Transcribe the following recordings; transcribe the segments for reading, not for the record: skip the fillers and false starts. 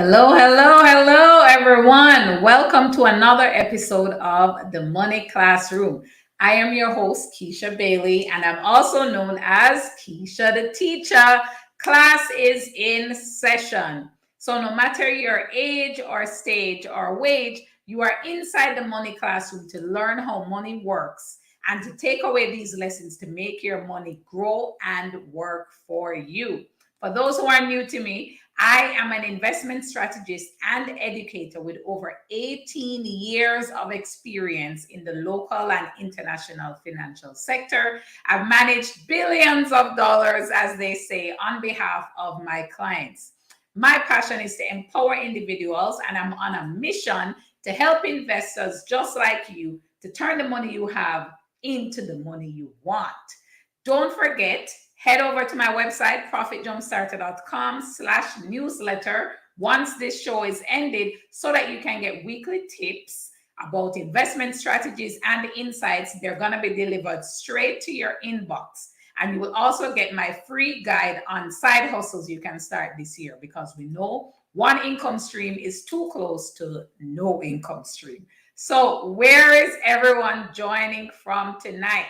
Hello, hello, hello, everyone. Welcome to another episode of the Money Classroom. I am your host, Keisha Bailey, and I'm also known as Keisha the Teacher. Class is in session. So, no matter your age or stage or wage, you are inside the Money Classroom to learn how money works and to take away these lessons to make your money grow and work for you. For those who are new to me, I am an investment strategist and educator with over 18 years of experience in the local and international financial sector. I've managed billions of dollars, as they say, on behalf of my clients. My passion is to empower individuals, and I'm on a mission to help investors just like you to turn the money you have into the money you want. Don't forget, head over to my website, profitjumpstarter.com/newsletter once this show is ended so that you can get weekly tips about investment strategies and insights. They're going to be delivered straight to your inbox. And you will also get my free guide on side hustles you can start this year, because we know one income stream is too close to no income stream. So where is everyone joining from tonight?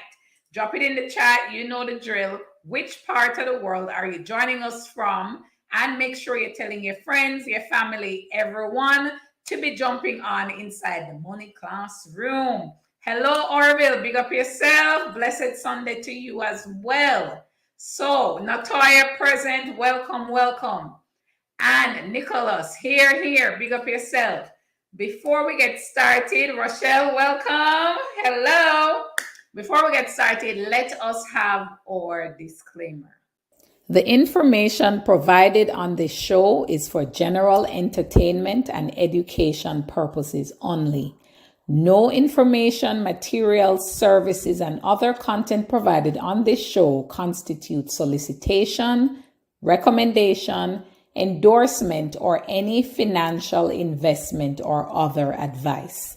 Drop it in the chat. You know the drill. Which part of the world are you joining us from? And make sure you're telling your friends, your family, everyone to be jumping on inside the Money Classroom. Hello, Orville. Big up yourself. Blessed Sunday to you as well. So, Natoya present. Welcome, welcome. And Nicholas, here. Big up yourself. Before we get started, Rochelle, welcome. Hello. Before we get started, let us have our disclaimer. The information provided on this show is for general entertainment and education purposes only. No information, materials, services, and other content provided on this show constitute solicitation, recommendation, endorsement, or any financial investment or other advice.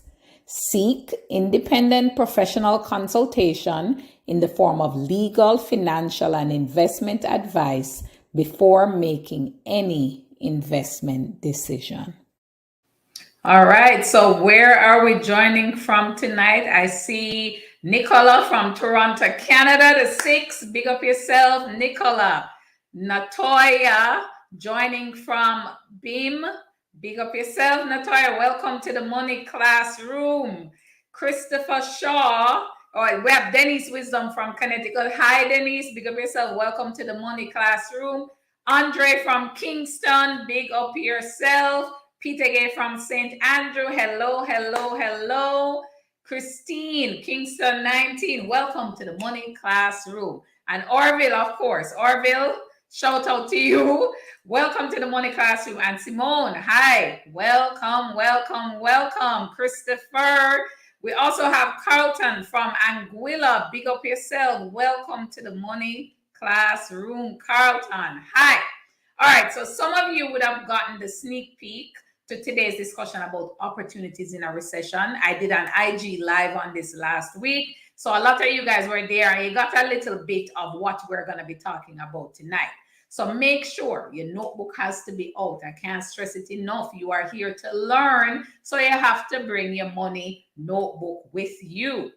Seek independent professional consultation in the form of legal, financial, and investment advice before making any investment decision. All right, so where are we joining from tonight? I see Nicola from Toronto, Canada, the 6. Big up yourself, Nicola. Natoya joining from BIM. Big up yourself, Natoya. Welcome to the Money Classroom. Christopher Shaw. All right, we have Denise Wisdom from Connecticut. Hi, Denise. Big up yourself. Welcome to the Money Classroom. Andre from Kingston. Big up yourself. Peter Gay from St. Andrew. Hello. Christine, Kingston 19. Welcome to the Money Classroom. And Orville, of course. Orville, shout out to you. Welcome to the Money Classroom. And Simone, hi. Welcome. Christopher. We also have Carlton from Anguilla. Big up yourself. Welcome to the Money Classroom, Carlton. Hi. All right, so some of you would have gotten the sneak peek to today's discussion about opportunities in a recession. I did an IG live on this last week. So a lot of you guys were there and you got a little bit of what we're going to be talking about tonight. So make sure your notebook has to be out. I can't stress it enough. You are here to learn, so you have to bring your money notebook with you.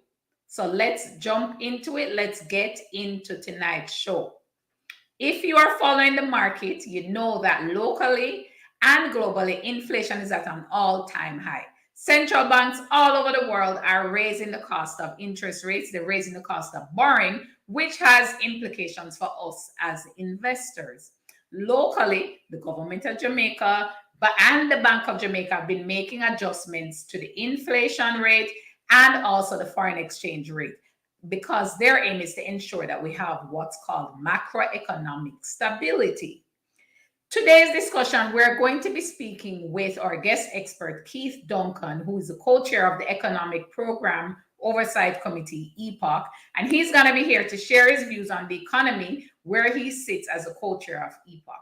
So let's jump into it. Let's get into tonight's show. If you are following the market, you know that locally and globally, inflation is at an all-time high. Central banks all over the world are raising the cost of interest rates. They're raising the cost of borrowing, which has implications for us as investors. Locally, the government of Jamaica and the Bank of Jamaica have been making adjustments to the inflation rate and also the foreign exchange rate, because their aim is to ensure that we have what's called macroeconomic stability. Today's discussion, we're going to be speaking with our guest expert, Keith Duncan, who is the co-chair of the Economic Programme Oversight Committee, EPOC, and he's going to be here to share his views on the economy, where he sits as a co-chair of EPOC.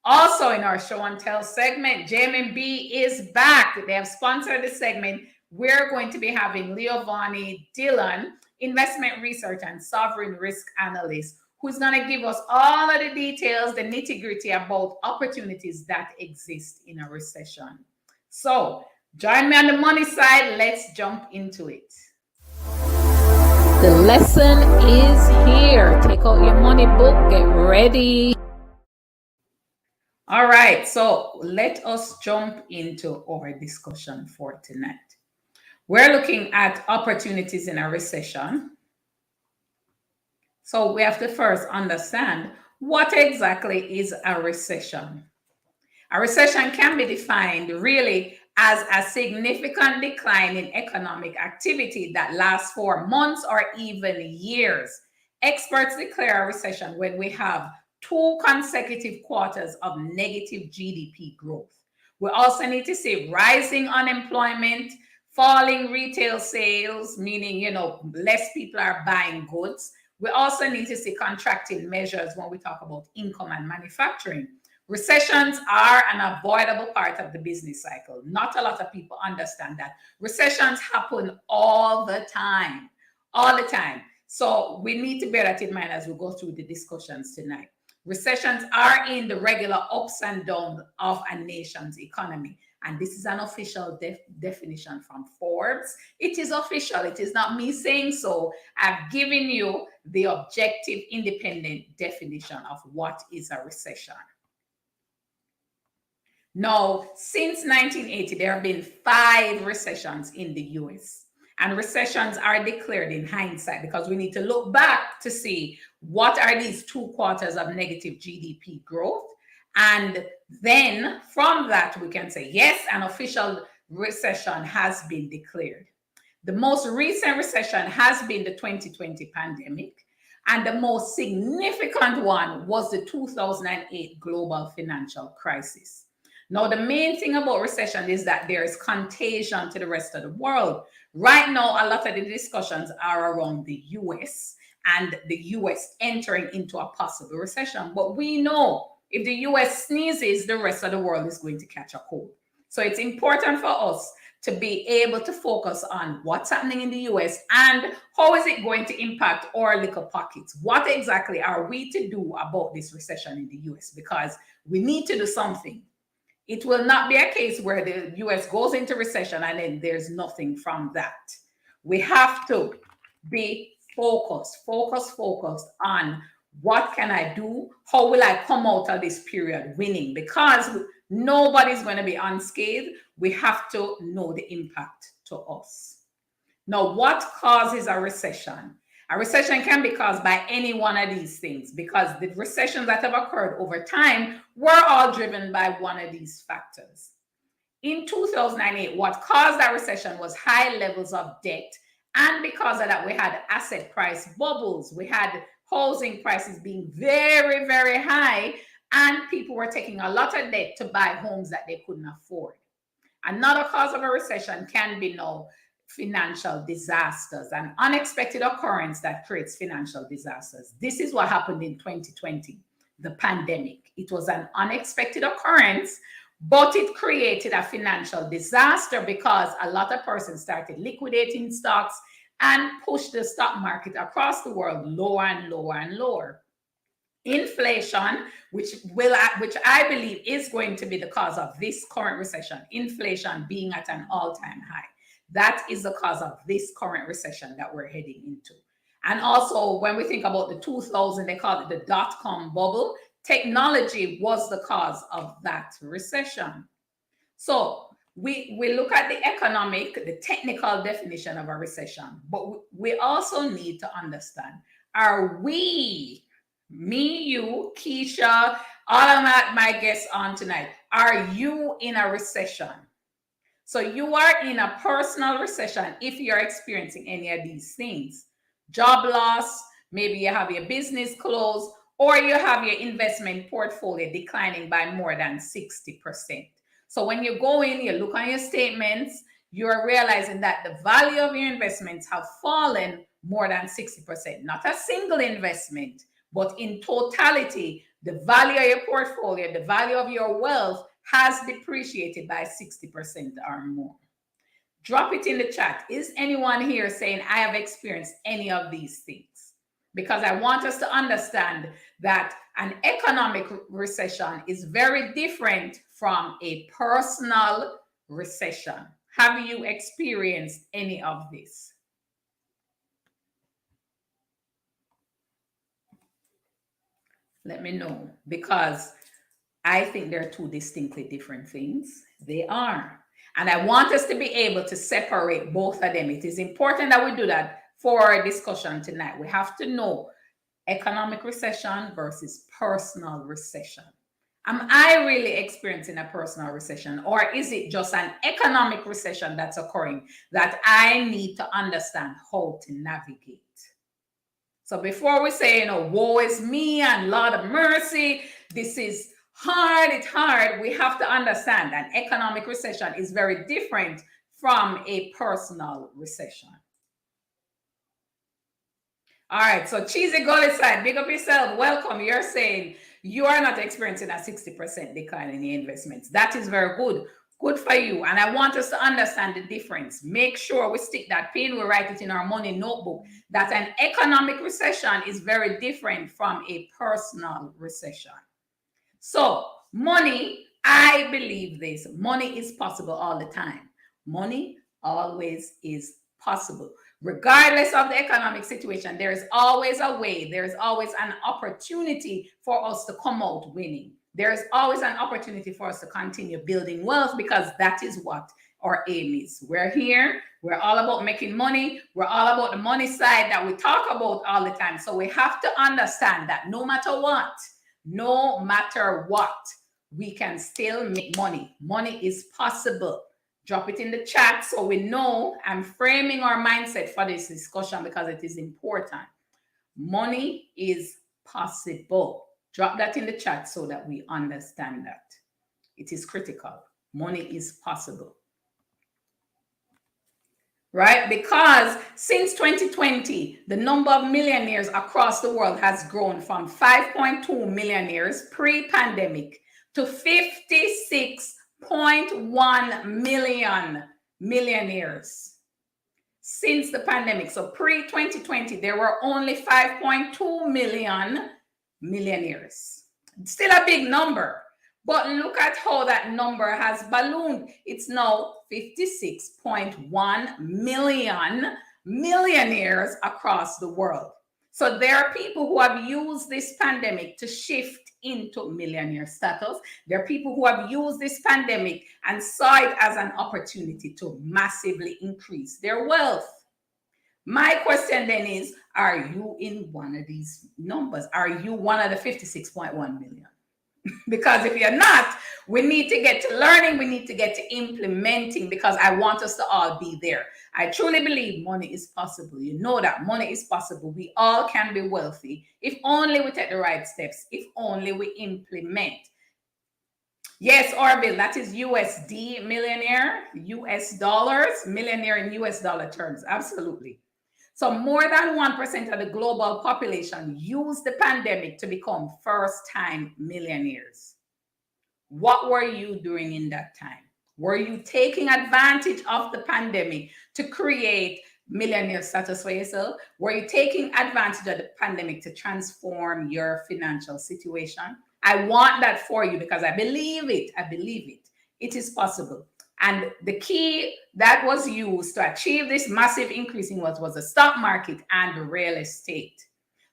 Also in our show and tell segment, JMMB is back. They have sponsored the segment. We're going to be having Leovani Dillon, investment research and sovereign risk analyst, who's going to give us all of the details, the nitty-gritty about opportunities that exist in a recession. So join me on the money side. Let's jump into it. The lesson is here. Take out your money book. Get ready. All right. So let us jump into our discussion for tonight. We're looking at opportunities in a recession. So we have to first understand what exactly is a recession. A recession can be defined really as a significant decline in economic activity that lasts for months or even years. Experts declare a recession when we have 2 consecutive quarters of negative GDP growth. We also need to see rising unemployment, falling retail sales, meaning, less people are buying goods. We also need to see contracting measures when we talk about income and manufacturing. Recessions are an avoidable part of the business cycle. Not a lot of people understand that. Recessions happen all the time, So we need to bear that in mind as we go through the discussions tonight. Recessions are in the regular ups and downs of a nation's economy. And this is an official definition from Forbes. It is official. It is not me saying so. I've given you the objective, independent definition of what is a recession. Now, since 1980, there have been 5 recessions in the US. And recessions are declared in hindsight because we need to look back to see what are these 2 quarters of negative GDP growth. And then from that, we can say, yes, an official recession has been declared. The most recent recession has been the 2020 pandemic. And the most significant one was the 2008 global financial crisis. Now, the main thing about recession is that there is contagion to the rest of the world. Right now, a lot of the discussions are around the US and the US entering into a possible recession. But we know if the US sneezes, the rest of the world is going to catch a cold. So it's important for us to be able to focus on what's happening in the US and how is it going to impact our little pockets. What exactly are we to do about this recession in the US? Because we need to do something. It will not be a case where the US goes into recession and then there's nothing from that. We have to be focused on what can I do? How will I come out of this period winning? Because nobody's going to be unscathed. We have to know the impact to us. Now, what causes a recession? A recession can be caused by any one of these things because the recessions that have occurred over time were all driven by one of these factors. In 2008, what caused that recession was high levels of debt. And because of that, we had asset price bubbles. We had housing prices being very, very high. And people were taking a lot of debt to buy homes that they couldn't afford. Another cause of a recession can be now financial disasters, an unexpected occurrence that creates financial disasters. This is what happened in 2020, the pandemic. It was an unexpected occurrence, but it created a financial disaster because a lot of persons started liquidating stocks and pushed the stock market across the world lower and lower and lower. Inflation, which I believe is going to be the cause of this current recession, inflation being at an all-time high. That is the cause of this current recession that we're heading into. And also, when we think about the 2000, they call it the dot-com bubble. Technology was the cause of that recession. So we look at the economic, the technical definition of a recession, but we also need to understand, are we, me, you, Keisha, all of my guests on tonight, are you in a recession? So you are in a personal recession if you're experiencing any of these things. Job loss, maybe you have your business closed, or you have your investment portfolio declining by more than 60%. So when you go in, you look on your statements, you're realizing that the value of your investments have fallen more than 60%. Not a single investment, but in totality, the value of your portfolio, the value of your wealth has depreciated by 60% or more. Drop it in the chat. Is anyone here saying, I have experienced any of these things? because I want us to understand that an economic recession is very different from a personal recession. Have you experienced any of this? Let me know, because I think they're two distinctly different things. They are. And I want us to be able to separate both of them. It is important that we do that for our discussion tonight. We have to know economic recession versus personal recession. Am I really experiencing a personal recession, or is it just an economic recession that's occurring that I need to understand how to navigate? So before we say, woe is me and Lord of mercy, this is hard, it's hard, we have to understand that economic recession is very different from a personal recession. All right, so Cheesy Gully side, big up yourself, welcome. You're saying you are not experiencing a 60% decline in your investments. That is very good. Good for you. And I want us to understand the difference. Make sure we stick that pin, we write it in our money notebook, that an economic recession is very different from a personal recession. So money, I believe this, money is possible all the time. Money always is possible. Regardless of the economic situation, there is always a way, there is always an opportunity for us to come out winning. There is always an opportunity for us to continue building wealth, because that is what our aim is. We're here, we're all about making money, we're all about the money side that we talk about all the time. So we have to understand that no matter what, we can still make money. Money is possible. Drop it in the chat so we know. I'm framing our mindset for this discussion because it is important. Money is possible. Drop that in the chat so that we understand that. It is critical. Money is possible. Right? Because since 2020, the number of millionaires across the world has grown from 5.2 millionaires pre-pandemic to 56.1 million millionaires since the pandemic. So pre-2020, there were only 5.2 million millionaires. Still a big number, but look at how that number has ballooned. It's now 56.1 million millionaires across the world. So there are people who have used this pandemic to shift into millionaire status. There are people who have used this pandemic and saw it as an opportunity to massively increase their wealth. My question then is, are you in one of these numbers? Are you one of the 56.1 million? Because if you're not, we need to get to learning, we need to get to implementing, because I want us to all be there. I truly believe money is possible. You know that money is possible. We all can be wealthy if only we take the right steps, if only we implement. Yes, Orville, that is USD millionaire, US dollars, millionaire in US dollar terms. Absolutely. So more than 1% of the global population used the pandemic to become first-time millionaires. What were you doing in that time? Were you taking advantage of the pandemic to create millionaire status for yourself? Were you taking advantage of the pandemic to transform your financial situation? I want that for you because I believe it. I believe it. It is possible. And the key that was used to achieve this massive increase in wealth was the stock market and the real estate.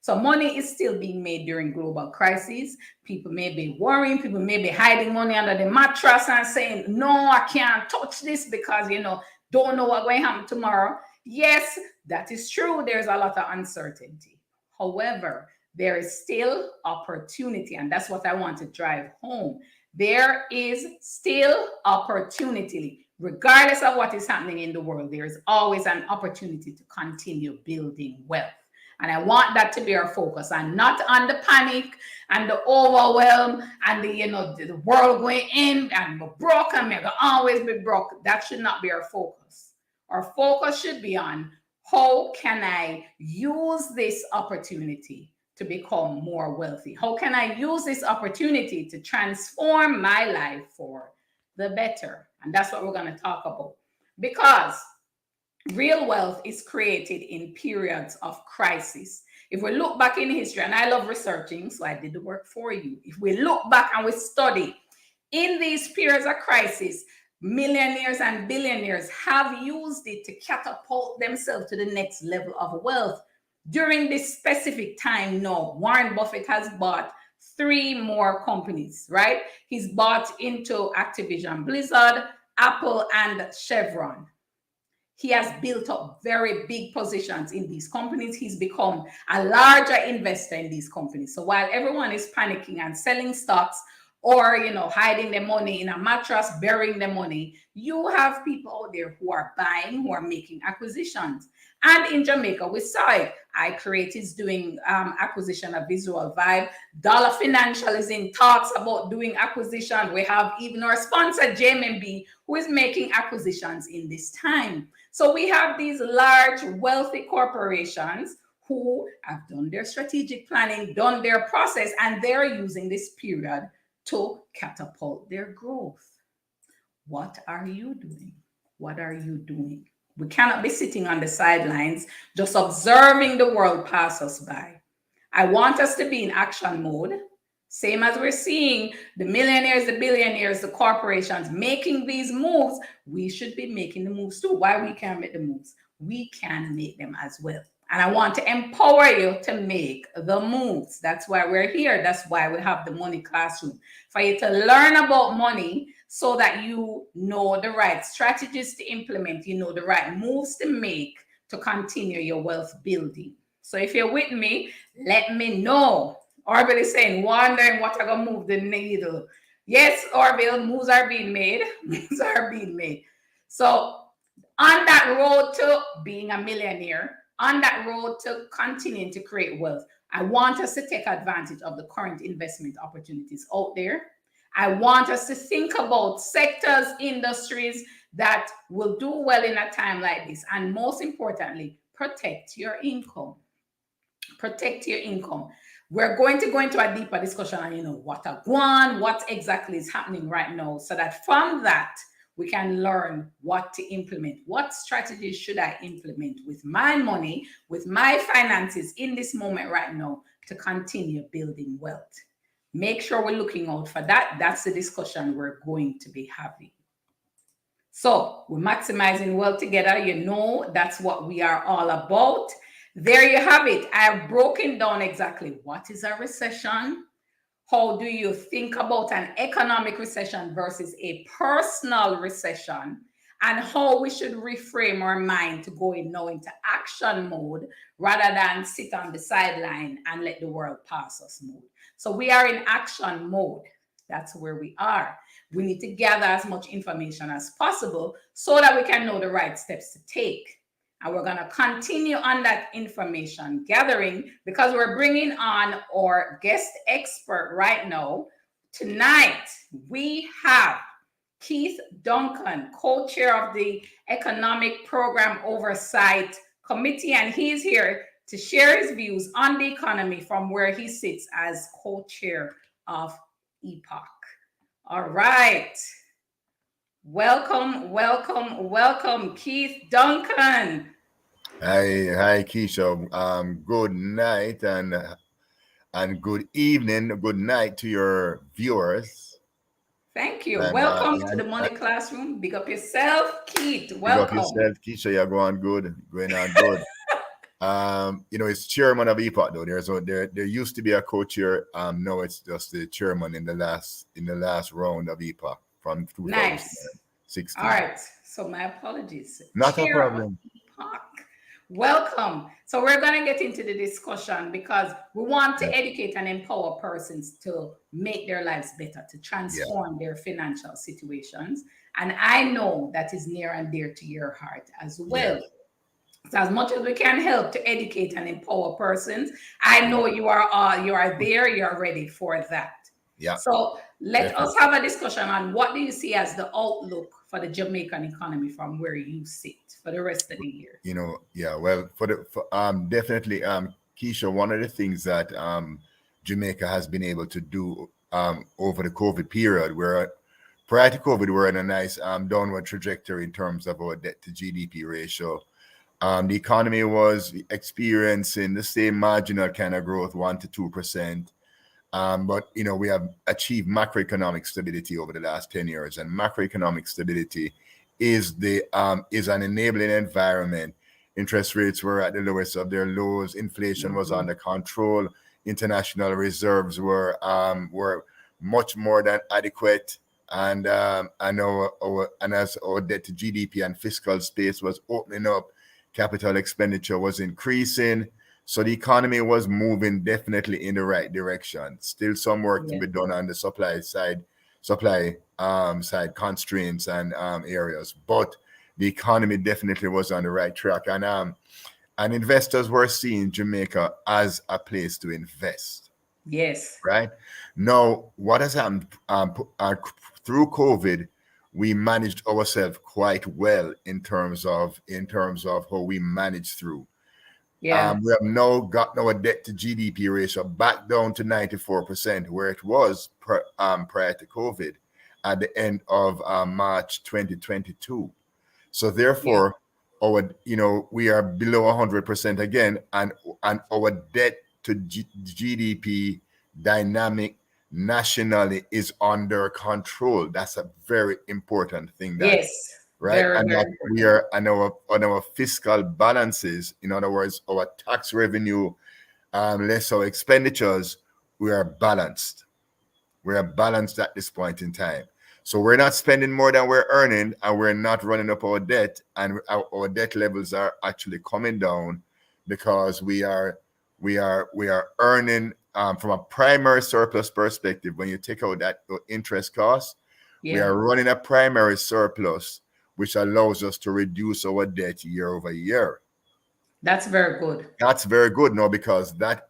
So money is still being made during global crises. People may be worrying, people may be hiding money under the mattress and saying, no, I can't touch this because, don't know what's going to happen tomorrow. Yes, that is true. There's a lot of uncertainty. However, there is still opportunity, and that's what I want to drive home. There is still opportunity. Regardless of what is happening in the world, there is always an opportunity to continue building wealth. And I want that to be our focus, and not on the panic and the overwhelm and the world going in and we're broke and we're going to always be broke. That should not be our focus. Our focus should be on how can I use this opportunity to become more wealthy? How can I use this opportunity to transform my life for the better? And that's what we're going to talk about. Because real wealth is created in periods of crisis. If we look back in history, and I love researching, so I did the work for you. If we look back and we study, in these periods of crisis, millionaires and billionaires have used it to catapult themselves to the next level of wealth. During this specific time now, Warren Buffett has bought 3 more companies, right? He's bought into Activision Blizzard, Apple, and Chevron. He has built up very big positions in these companies. He's become a larger investor in these companies. So while everyone is panicking and selling stocks or, hiding their money in a mattress, burying their money, you have people out there who are buying, who are making acquisitions. And in Jamaica, we saw it. iCreate is doing acquisition of Visual Vibe. Dollar Financial is in talks about doing acquisition. We have even our sponsor, JMMB, who is making acquisitions in this time. So we have these large, wealthy corporations who have done their strategic planning, done their process, and they're using this period to catapult their growth. What are you doing? What are you doing? We cannot be sitting on the sidelines just observing the world pass us by. I want us to be in action mode, same as we're seeing the millionaires, the billionaires, the corporations making these moves. We should be making the moves too. Why we can't make the moves? We can make them as well. And I want to empower you to make the moves. That's why we're here. That's why we have the money classroom, for you to learn about money so that you know the right strategies to implement, you know the right moves to make to continue your wealth building. So if you're with me, let me know. Orville is saying, wondering what are going to move the needle. Yes, Orville, moves are being made. Moves are being made. So on that road to being a millionaire, on that road to continuing to create wealth, I want us to take advantage of the current investment opportunities out there. I want us to think about sectors, industries that will do well in a time like this. And most importantly, protect your income. Protect your income. We're going to go into a deeper discussion on, what exactly is happening right now, so that from that, we can learn what to implement. What strategies should I implement with my money, with my finances in this moment right now to continue building wealth? Make sure we're looking out for that. That's the discussion we're going to be having. So we're maximizing wealth together. That's what we are all about. There you have it. I've broken down exactly what is a recession. How do you think about an economic recession versus a personal recession, and how we should reframe our mind to go into action mode rather than sit on the sideline and let the world pass us mode. So we are in action mode. That's where we are. We need to gather as much information as possible so that we can know the right steps to take. And we're going to continue on that information gathering because we're bringing on our guest expert right now. Tonight, we have Keith Duncan, co-chair of the Economic Programme Oversight Committee, and he's here to share his views on the economy from where he sits as co-chair of EPOC. All right. Welcome, Keith Duncan. Hi, Keisha. Good night and good evening. Good night to your viewers. Thank you. Welcome to the Money Classroom. Big up yourself, Keith. Welcome. Big up yourself, Keisha. You're going on good. It's chairman of EPOC though. There used to be a co-chair. Now it's just the chairman in the last round of EPOC from 2016. All right. So my apologies. Not a problem. Welcome. So we're going to get into the discussion because we want to educate and empower persons to make their lives better, to transform their financial situations. And I know that is near and dear to your heart as well. Yeah. So as much as we can help to educate and empower persons, I know you are there, you're ready for that. Yeah. So let us have a discussion on what do you see as the outlook for the Jamaican economy from where you sit for the rest of the year? Definitely, Keisha, one of the things that Jamaica has been able to do over the COVID period, where prior to COVID, we're in a nice downward trajectory in terms of our debt to GDP ratio. The economy was experiencing the same marginal kind of growth, 1 to 2%. But we have achieved macroeconomic stability over the last 10 years, and macroeconomic stability is an enabling environment. Interest rates were at the lowest of their lows. Inflation was under control. International reserves were much more than adequate, and as our debt to GDP and fiscal space was opening up, capital expenditure was increasing. So the economy was moving definitely in the right direction. Still some work to be done on the supply side constraints and areas, but the economy definitely was on the right track, and investors were seeing Jamaica as a place to invest. Yes. Right now, what has happened through COVID? We managed ourselves quite well in terms of how we managed through. Yeah. We have now got our debt to GDP ratio back down to 94%, where it was prior to COVID at the end of March 2022. So therefore, we are below 100% again, and our debt to GDP dynamic nationally is under control. That's a very important thing. Yes. Right. Very, and very that we are on our fiscal balances, in other words, our tax revenue, less our expenditures, we are balanced. We are balanced at this point in time. So we're not spending more than we're earning, and we're not running up our debt, and our debt levels are actually coming down because we are earning from a primary surplus perspective. When you take out that interest cost, we are running a primary surplus, which allows us to reduce our debt year over year. That's very good. That's very good, no, because that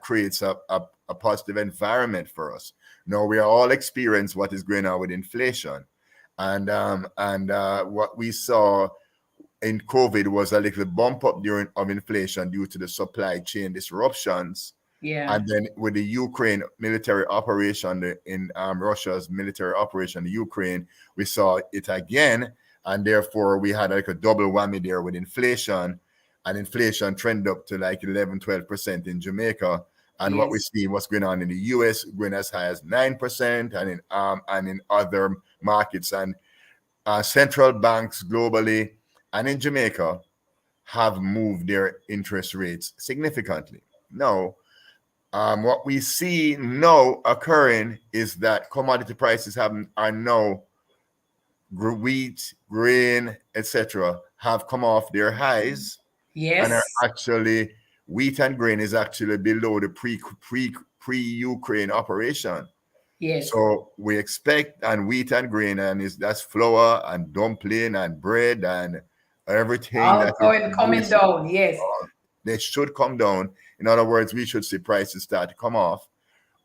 creates a positive environment for us. Now we are all experience what is going on with inflation, and what we saw in COVID was a little bump up of inflation due to the supply chain disruptions. Yeah. And then with the Ukraine military operation, in Russia's military operation in Ukraine, we saw it again. And therefore, we had like a double whammy there with inflation. And inflation trended up to like 11-12% in Jamaica. And what we see, what's going on in the US, going as high as 9%, and in other markets. And central banks globally and in Jamaica have moved their interest rates significantly. Now, what we see now occurring is that commodity prices are now, wheat, grain, etc., have come off their highs. Yes. And are actually, wheat and grain is actually below the pre-Ukraine operation. Yes. So we expect, and wheat and grain, and that's flour and dumpling and bread and everything coming down. Yes. They should come down. In other words, we should see prices start to come off.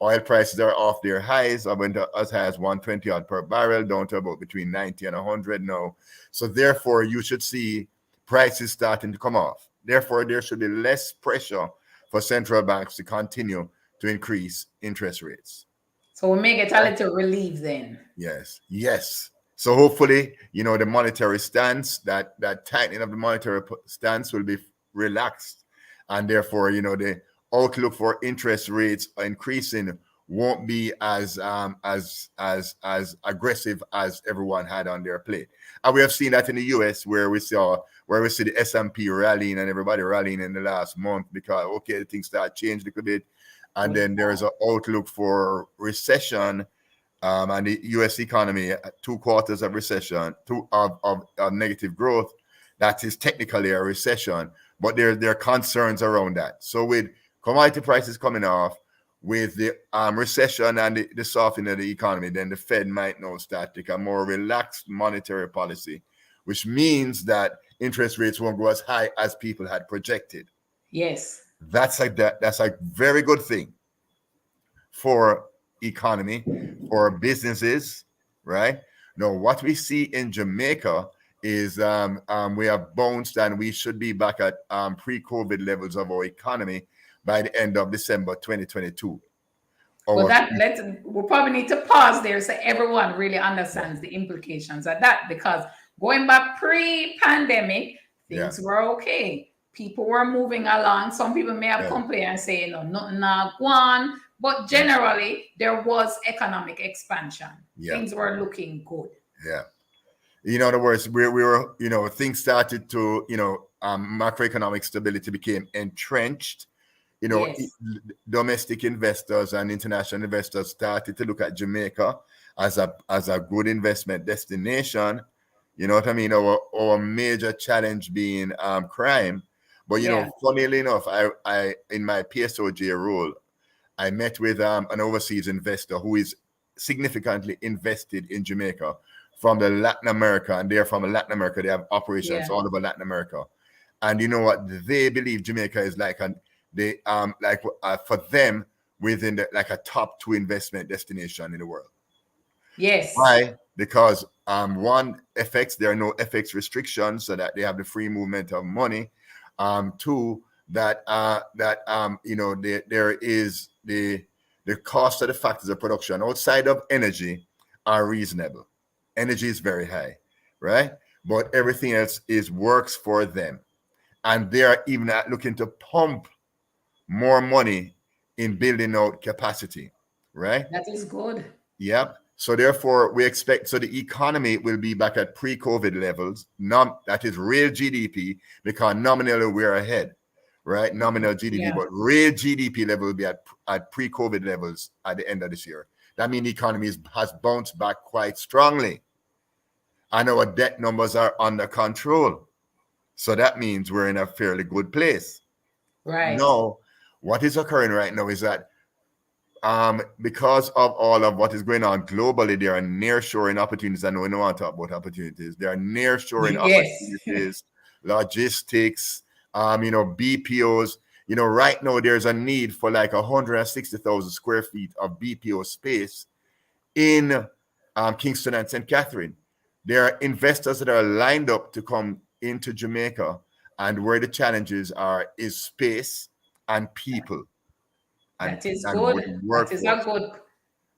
Oil prices are off their highs. I went as high as 120 odd per barrel, down to about between 90 and 100 now. So therefore, you should see prices starting to come off. Therefore, there should be less pressure for central banks to continue to increase interest rates. So we may get a little relief then. Yes. So hopefully, the monetary stance, that tightening of the monetary stance will be relaxed. And therefore, the outlook for interest rates increasing won't be as aggressive as everyone had on their plate. And we have seen that in the US, where we see the S&P rallying and everybody rallying in the last month because things start changing a little bit, and then there's an outlook for recession, and the US economy, 2 quarters of recession, of negative growth. That is technically a recession, but there are concerns around that. So with commodity prices coming off, with the recession and the softening of the economy, then the Fed might now start to take a more relaxed monetary policy, which means that interest rates won't go as high as people had projected. Yes. That's a very good thing for economy, for businesses, right? Now, what we see in Jamaica is we have bounced, and we should be back at pre-COVID levels of our economy by the end of December 2022. Well, we'll probably need to pause there so everyone really understands the implications of that, because going back pre-pandemic, things were okay. People were moving along. Some people may have complained and say, nothing not gone. But generally, there was economic expansion. Things were looking good. Yeah. In other words, we were, things started to, macroeconomic stability became entrenched. Domestic investors and international investors started to look at Jamaica as a good investment destination. You know what I mean? Our major challenge being crime. But funnily enough, I in my PSOJ role, I met with an overseas investor who is significantly invested in Jamaica from the Latin America, and they're from Latin America. They have operations all over Latin America, and you know what? They believe Jamaica is for them within a top 2 investment destination in the world. Yes. Why? Because one, FX, there are no FX restrictions, so that they have the free movement of money. Two, that there is the cost of the factors of production outside of energy are reasonable. Energy is very high, right? But everything else works for them, and they are even looking to pump more money in building out capacity, right? That is good. Yep. So therefore, we expect the economy will be back at pre-COVID levels. That is real GDP, because nominally we're ahead, right? Nominal GDP, but real GDP level will be at pre-COVID levels at the end of this year. That means the economy has bounced back quite strongly, and our debt numbers are under control. So that means we're in a fairly good place. Right. Now, what is occurring right now is that because of all of what is going on globally, there are nearshoring opportunities. I know we don't want to talk about opportunities. There are nearshoring opportunities, logistics, BPOs. Right now there's a need for like 160,000 square feet of BPO space in Kingston and St. Catherine. There are investors that are lined up to come into Jamaica, and where the challenges is space and people. That is good. That is a good,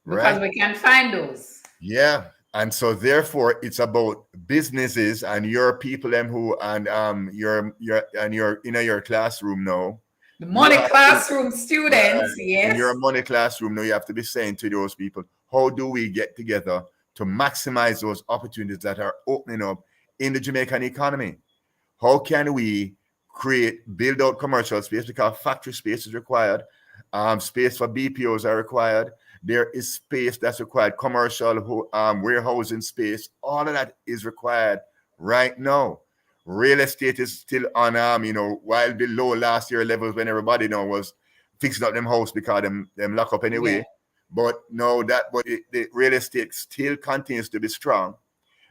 because we can find those. Yeah. And so therefore it's about businesses and your people who you're in your classroom now. The money classroom students, yes. In your money classroom now, you have to be saying to those people, how do we get together to maximize those opportunities that are opening up in the Jamaican economy? How can we build out commercial space, because factory space is required. Space for BPOs are required. There is space that's required, commercial warehousing space. All of that is required right now. Real estate is still on, while below last year levels when everybody was fixing up them house because them lock up anyway. Yeah. But no, the real estate still continues to be strong.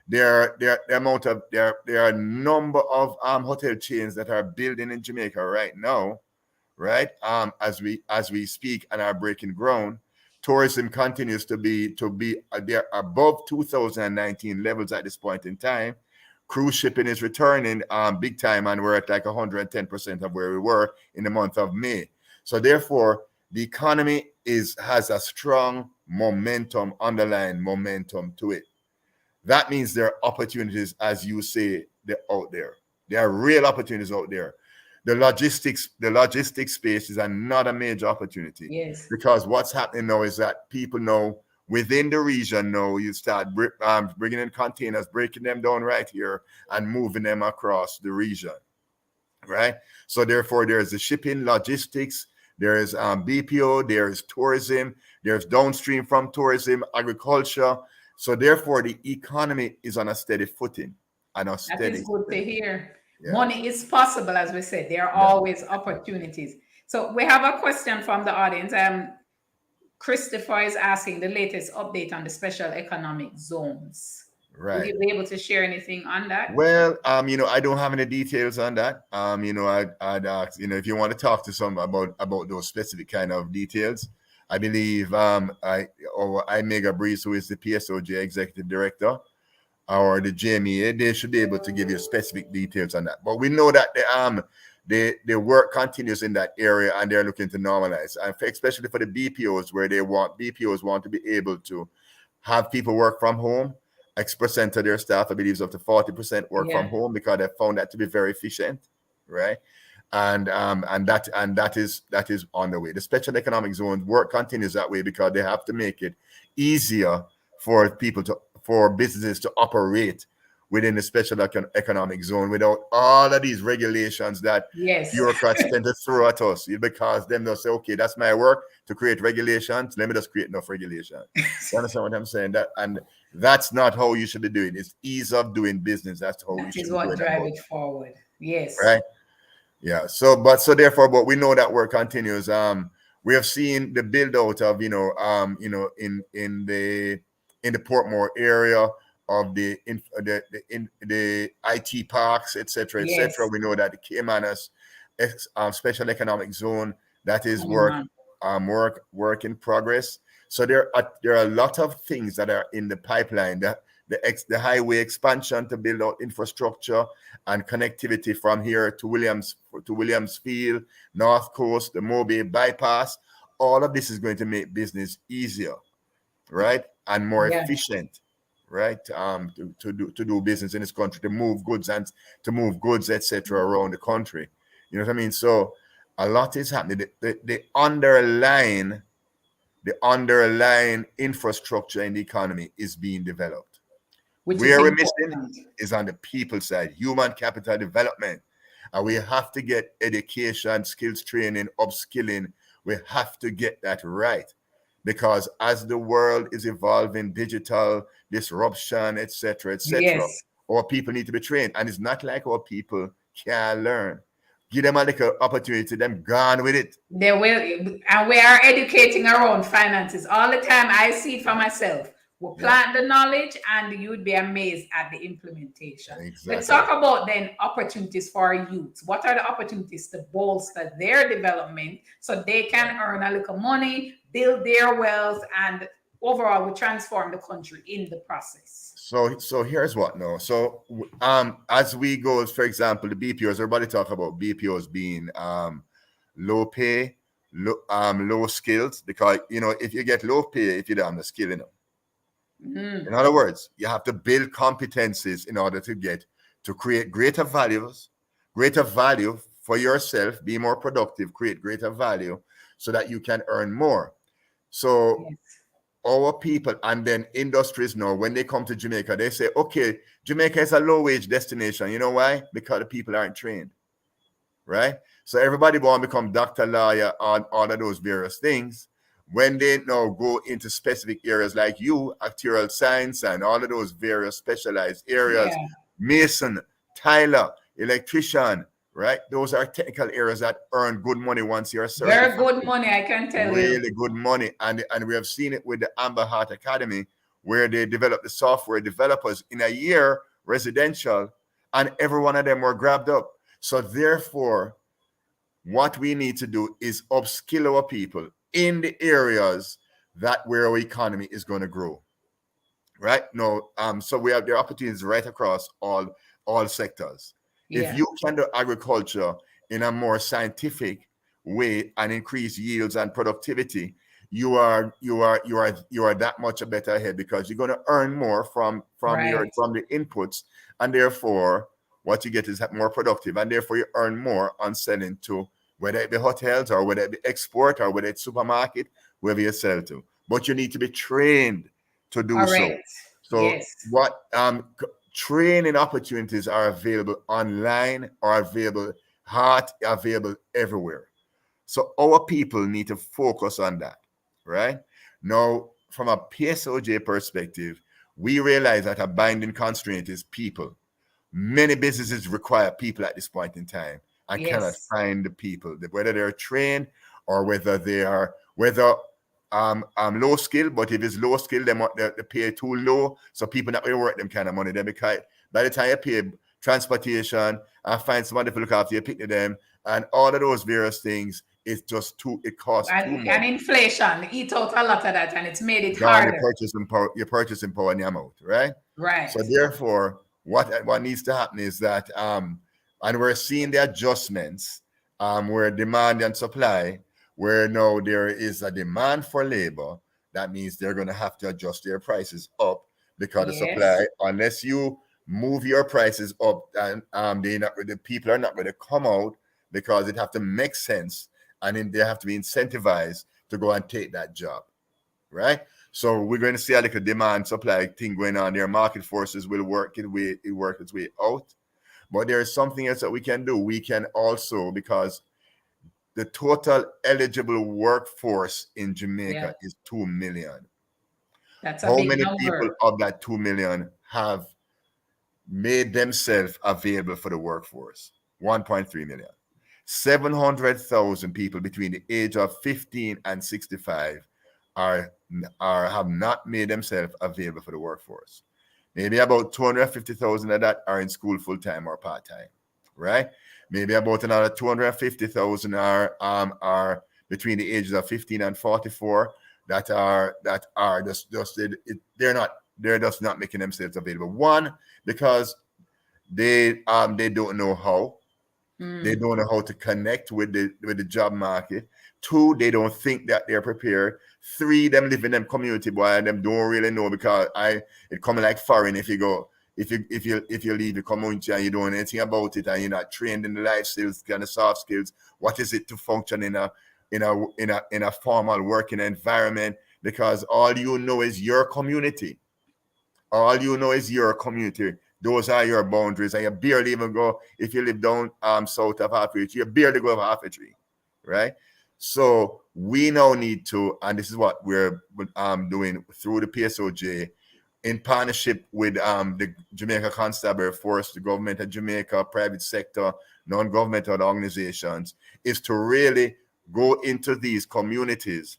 There are a number of hotel chains that are building in Jamaica right now, right? As we speak, and are breaking ground. Tourism continues to be they're above 2019 levels at this point in time. Cruise shipping is returning big time, and we're at like 110% of where we were in the month of May. So therefore, the economy has a strong momentum, underlying momentum to it. That means there are opportunities, as you say, they're out there. There are real opportunities out there. The logistics space is another major opportunity. Yes. Because what's happening now is that people know within the region now, you start bringing in containers, breaking them down right here and moving them across the region, right? So therefore, there's the shipping, logistics, there's BPO, there's tourism, there's downstream from tourism, agriculture. So therefore, the economy is on a steady footing. That is good to hear. Yeah. Money is possible, as we said. There are always opportunities. So we have a question from the audience. Christopher is asking the latest update on the special economic zones. Right. Would you be able to share anything on that? Well, I don't have any details on that. I'd ask, if you want to talk to someone about those specific kind of details. I believe Mega Breeze, who is the PSOJ executive director, or the JMMB, they should be able to give you specific details on that. But we know that the work continues in that area, and they're looking to normalize, and especially for the BPOs, where BPOs want to be able to have people work from home X% of their staff, I believe, is up to 40% work Yeah. from home because they found that to be very efficient, right? And that is on the way. The special economic zone work continues that way because they have to make it easier for businesses to operate within the special economic zone without all of these regulations that Yes. bureaucrats tend to throw at us, because then they'll say, okay, that's my work to create regulations. Let me just create enough regulations. You understand what I'm saying? And that's not how you should be doing. It's ease of doing business. That's how we That should is be what doing drive it. it forward. Yes. Right? Yeah. So therefore, but we know that work continues. We have seen the build out of, in the Portmore area of the IT parks, etc., etc. Yes. We know that the Caymanas special economic zone, that is Coming on. work in progress. So there are a lot of things that are in the pipeline. The highway expansion to build out infrastructure and connectivity from here to Williamsfield, North Coast, the Mobile bypass. All of this is going to make business easier, right, and more efficient, right, to do business in this country, to move goods etc. around the country. You know what I mean? So a lot is happening. The underlying infrastructure in the economy is being developed. Which Where we're important. missing is on the people side, human capital development. And we have to get education, skills training, upskilling. We have to get that right. Because as the world is evolving, digital disruption, etc., Yes. our people need to be trained. And it's not like our people can learn. Give them a little opportunity, them gone with it. They will, and we are educating our own finances all the time. I see it for myself. We'll plant the knowledge, and you'd be amazed at the implementation. Exactly. Let's talk about then opportunities for our youth. What are the opportunities to bolster their development so they can earn a little money, build their wealth, and overall we transform the country in the process? So here's what now. So as we go, for example, the BPOs, everybody talk about BPOs being low pay, low skills, because if you get low pay, if you don't have the skill, in other words, you have to build competencies in order to create greater value for yourself, be more productive, create greater value so that you can earn more. So our people and then industries now, when they come to Jamaica, they say, okay, Jamaica is a low-wage destination. You know why? Because the people aren't trained, right? So everybody want to become doctor, lawyer, on all of those various things. When they now go into specific areas like actuarial science and all of those various specialized areas, mason, tiler, electrician, right? Those are technical areas that earn good money once you're certified. Very good money, I can tell you. Really good money. And we have seen it with the Amber Heart Academy, where they developed the software developers in a year, residential, and every one of them were grabbed up. So therefore, what we need to do is upskill our people in the areas where our economy is going to grow. Right? No, so we have the opportunities right across all sectors. If you can do agriculture in a more scientific way and increase yields and productivity, you are that much better ahead, because you're going to earn more from the inputs, and therefore what you get is more productive, and therefore you earn more on selling to, whether it be hotels or whether it be export or whether it's supermarket, wherever you sell to. But you need to be trained to do so. So what training opportunities are available online or available everywhere. So our people need to focus on that, right? Now, from a PSOJ perspective, we realize that a binding constraint is people. Many businesses require people at this point in time. I cannot find the people, whether they're trained or whether they are low skill. But if it's low skill, they pay too low, so people not really work them kind of money. Then because by the time you pay transportation and find somebody to look after you, pick them, and all of those various things, it costs too much. And inflation eat out a lot of that, and it's made it harder. Your purchasing power in the amount, right? Right. So therefore, what needs to happen is that and we're seeing the adjustments where demand and supply, where now there is a demand for labor. That means they're going to have to adjust their prices up because the Yes. supply, unless you move your prices up, and the people are not going to come out, because it have to make sense, and then they have to be incentivized to go and take that job, right? So we're going to see a little demand supply thing going on there. Market forces will work its way out. But there is something else that we can do. We can also, because the total eligible workforce in Jamaica is 2 million. That's a How big many people number. of that 2 million have made themselves available for the workforce? 1.3 million. 700,000 people between the age of 15 and 65 have not made themselves available for the workforce. Maybe about 250,000 of that are in school full-time or part-time, right? Maybe about another 250,000 are between the ages of 15 and 44 that are they're just not making themselves available. One, because they don't know how. They don't know how to connect with the job market. Two, they don't think that they're prepared. Three, them live in them community, boy, and them don't really know, because it coming like foreign if you leave the community and you don't know anything about it, and you're not trained in the life skills, kind of soft skills. What is it to function in a formal working environment? Because all you know is your community. All you know is your community. Those are your boundaries, and you barely even go, if you live down south of Halfway Tree, you barely go over Halfway Tree, right? So we now need to, and this is what we're doing through the PSOJ, in partnership with the Jamaica Constabulary Force, the government of Jamaica, private sector, non-governmental organizations, is to really go into these communities,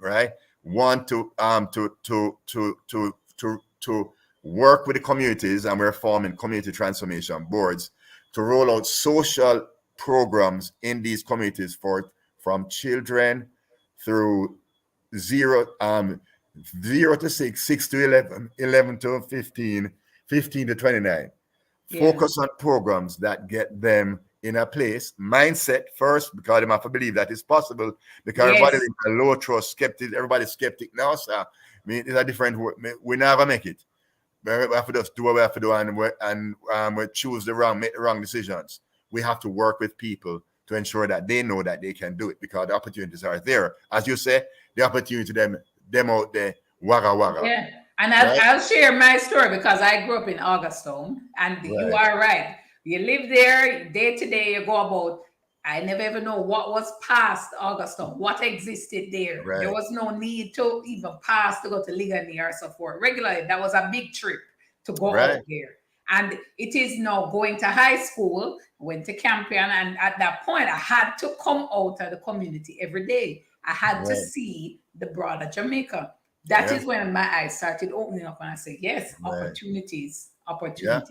right? Want to work with the communities, and we're forming community transformation boards to roll out social programs in these communities from children through 0 to 6, 6 to 11, 11 to 15, 15 to 29. Focus on programs that get them in a place, mindset first, because they have to believe that it's possible, because everybody is a low trust, skeptic, everybody's skeptic now, so I mean, it's a different, we never make it. We have to just do what we have to do, and we choose make the wrong decisions. We have to work with people to ensure that they know that they can do it, because the opportunities are there. As you say, the opportunity them out there, wagga wagga. Yeah, and I'll share my story, because I grew up in Augustown, and you are right. You live there day to day, you go about. I never ever know what was past Augustown, what existed there. Right. There was no need to even pass to go to Ligani or so forth. Regularly, that was a big trip to go out there. And it is now going to high school, went to Campion, and at that point, I had to come out of the community every day. I had to see the broader Jamaica. That is when my eyes started opening up, and I said, yes, opportunities.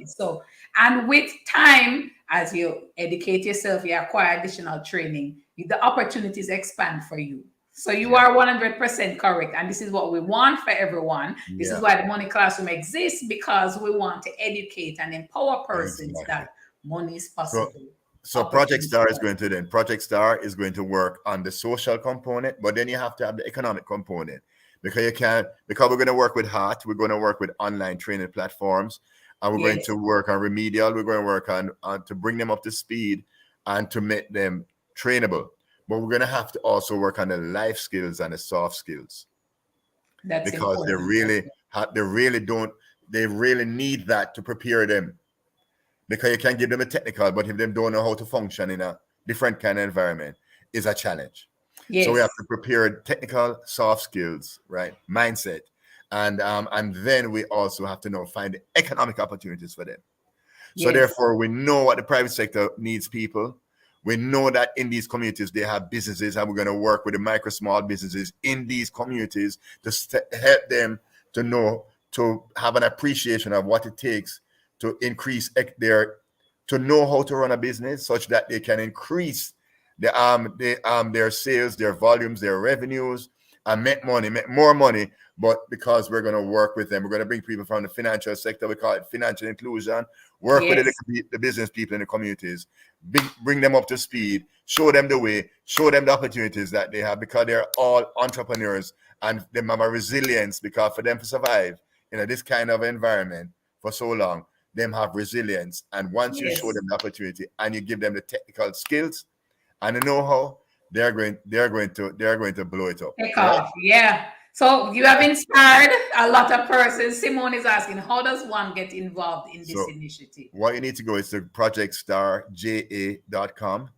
So, and with time, as you educate yourself, you acquire additional training, the opportunities expand for you. So you are 100% correct. And this is what we want for everyone. This is why the Money Classroom exists, because we want to educate and empower persons that money is possible. So Project Star is going to work on the social component, but then you have to have the economic component. Because we're going to work with HEART, we're going to work with online training platforms, and we're going to work on remedial, we're going to work on to bring them up to speed and to make them trainable. But we're going to have to also work on the life skills and the soft skills. That's because important. They really need that to prepare them. Because you can give them a technical, but if they don't know how to function in a different kind of environment, is a challenge. So we have to prepare technical, soft skills, right? Mindset. And then we also have to find the economic opportunities for them. So therefore, we know what the private sector needs people. We know that in these communities, they have businesses, and we're going to work with the micro, small businesses in these communities to help them to know, to have an appreciation of what it takes to increase to know how to run a business such that they can increase their sales, their volumes, their revenues, and make more money. But because we're going to work with them, we're going to bring people from the financial sector. We call it financial inclusion. Work with the business people in the communities, bring them up to speed, show them the way, show them the opportunities that they have, because they're all entrepreneurs, and they have a resilience, because for them to survive, this kind of environment for so long, them have resilience. And once you show Yes. them the opportunity and you give them the technical skills and the know-how, they're going to blow it up. Take Right? off. Yeah. So you have inspired a lot of persons. Simone is asking, how does one get involved in this So initiative? what you need to go is to projectstarja.com.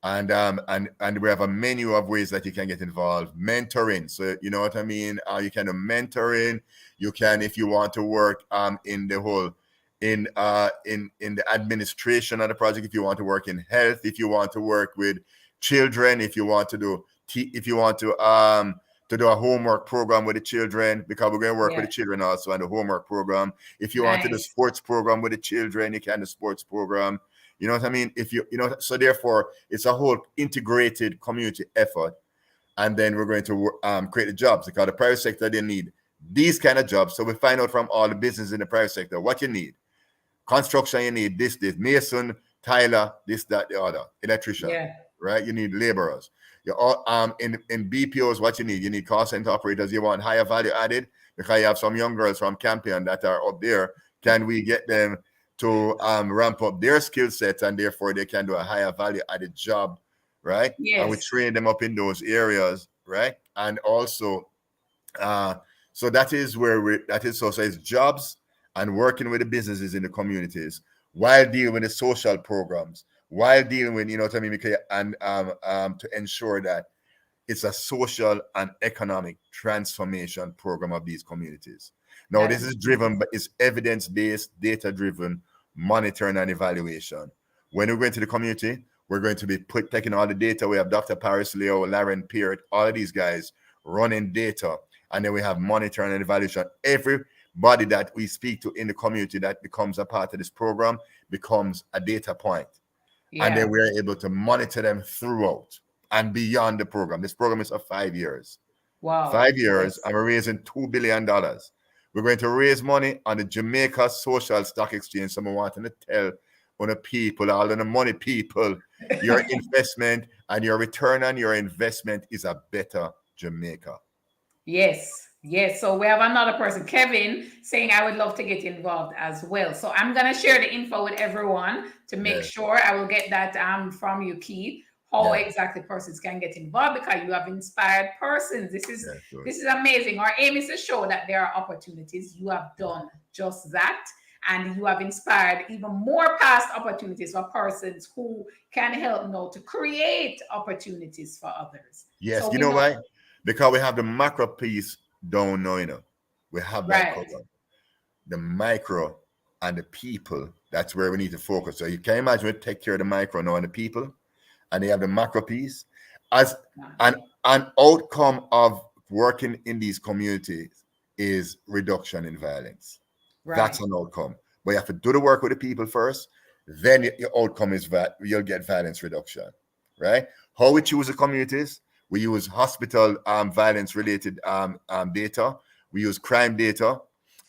And we have a menu of ways that you can get involved. Mentoring, so you know what I mean. You can do mentoring. You can, if you want to work in the whole in the administration of the project. If you want to work in health, if you want to work with children, if you want to do to do a homework program with the children, because we're going to work with the children also on the homework program. If you want to do sports program with the children, you can do sports program. You know what I mean? If you know, so therefore, it's a whole integrated community effort. And then we're going to create the jobs, because the private sector, they need these kind of jobs. So we find out from all the business in the private sector what you need. Construction, you need this, mason, Tyler, this, that, the other, electrician, right? You need laborers. You all in BPOs, what you need call center operators. You want higher value added, because you have some young girls from Campion that are up there. Can we get them to ramp up their skill sets, and therefore they can do a higher value added job, right? Yes. And we train them up in those areas, right? And also, so that is where so it's jobs and working with the businesses in the communities while dealing with the social programs, while dealing with, you know what I mean, and to ensure that it's a social and economic transformation program of these communities. Now, this is driven, but it's evidence-based, data-driven monitoring and evaluation. When we go into the community, we're going to be taking all the data. We have Dr. Paris Leo, Lauren Peart, all of these guys running data. And then we have monitoring and evaluation. Everybody that we speak to in the community that becomes a part of this program becomes a data point. And then we're able to monitor them throughout and beyond the program. This program is for 5 years. Wow. 5 years, and we're raising $2 billion. We're going to raise money on the Jamaica Social Stock Exchange. Someone wanting to tell on the people, all of the money people, your investment and your return on your investment is a better Jamaica. Yes. So we have another person, Kevin, saying, I would love to get involved as well. So I'm going to share the info with everyone to make sure. I will get that from you, Keith, how exactly persons can get involved, because you have inspired persons. This is amazing. Our aim is to show that there are opportunities. You have done just that. And you have inspired even more past opportunities for persons who can help now to create opportunities for others. Yes, so you know why? Because we have the macro piece down now, you know. We have that covered. The micro and the people, that's where we need to focus. So you can imagine we take care of the micro now and the people, and they have the macro piece. As an outcome of working in these communities is reduction in violence. That's an outcome. But you have to do the work with the people first. Then your outcome is that you'll get violence reduction, right? How we choose the communities? We use hospital violence-related data. We use crime data,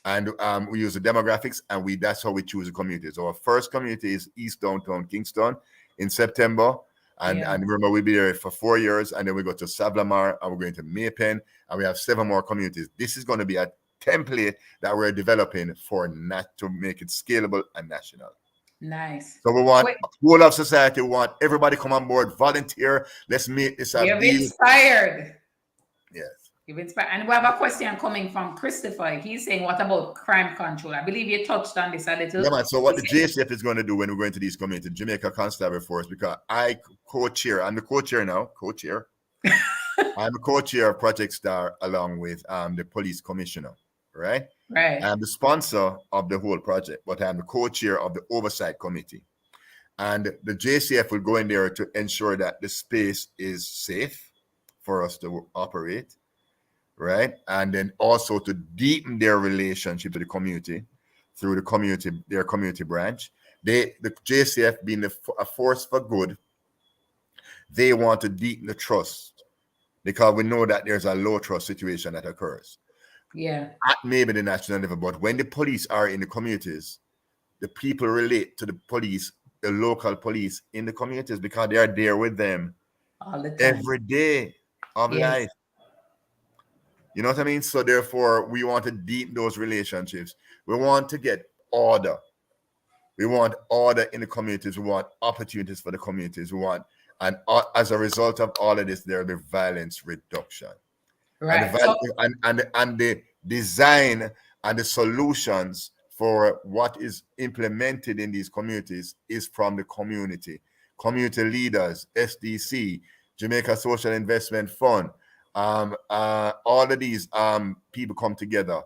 and we use the demographics, and that's how we choose the communities. Our first community is East Downtown Kingston in September. And remember, we'll be there for 4 years, and then we go to Sablamar, and we're going to Maypen, and we have 7 more communities. This is going to be a template that we're developing to make it scalable and national. Nice. So we want whole of society. We want everybody come on board, volunteer. Let's make this a You've inspired. Yes. You've inspired. And we have a question coming from Christopher. He's saying, what about crime control? I believe you touched on this a little. Yeah, man. So what the JCF is going to do when we go into these communities, Jamaica Constabulary Force, because I co-chair. I'm the co-chair now. Co-chair. I'm the co-chair of Project Star along with the police commissioner. Right. I'm the sponsor of the whole project, but I'm the co-chair of the oversight committee. And the JCF will go in there to ensure that the space is safe for us to operate, right? And then also to deepen their relationship with the community through their community branch. The JCF being a force for good, they want to deepen the trust, because we know that there's a low trust situation that occurs. At maybe the national level, but when the police are in the communities, the people relate to the police, the local police in the communities, because they are there with them all the time, every day of life. You know what I mean? So therefore, we want to deepen those relationships. We want to get order. We want order in the communities. We want opportunities for the communities. We want, and as a result of all of this, there will be violence reduction. Right. And the design and the solutions for what is implemented in these communities is from the community leaders, SDC, Jamaica Social Investment Fund. All of these people come together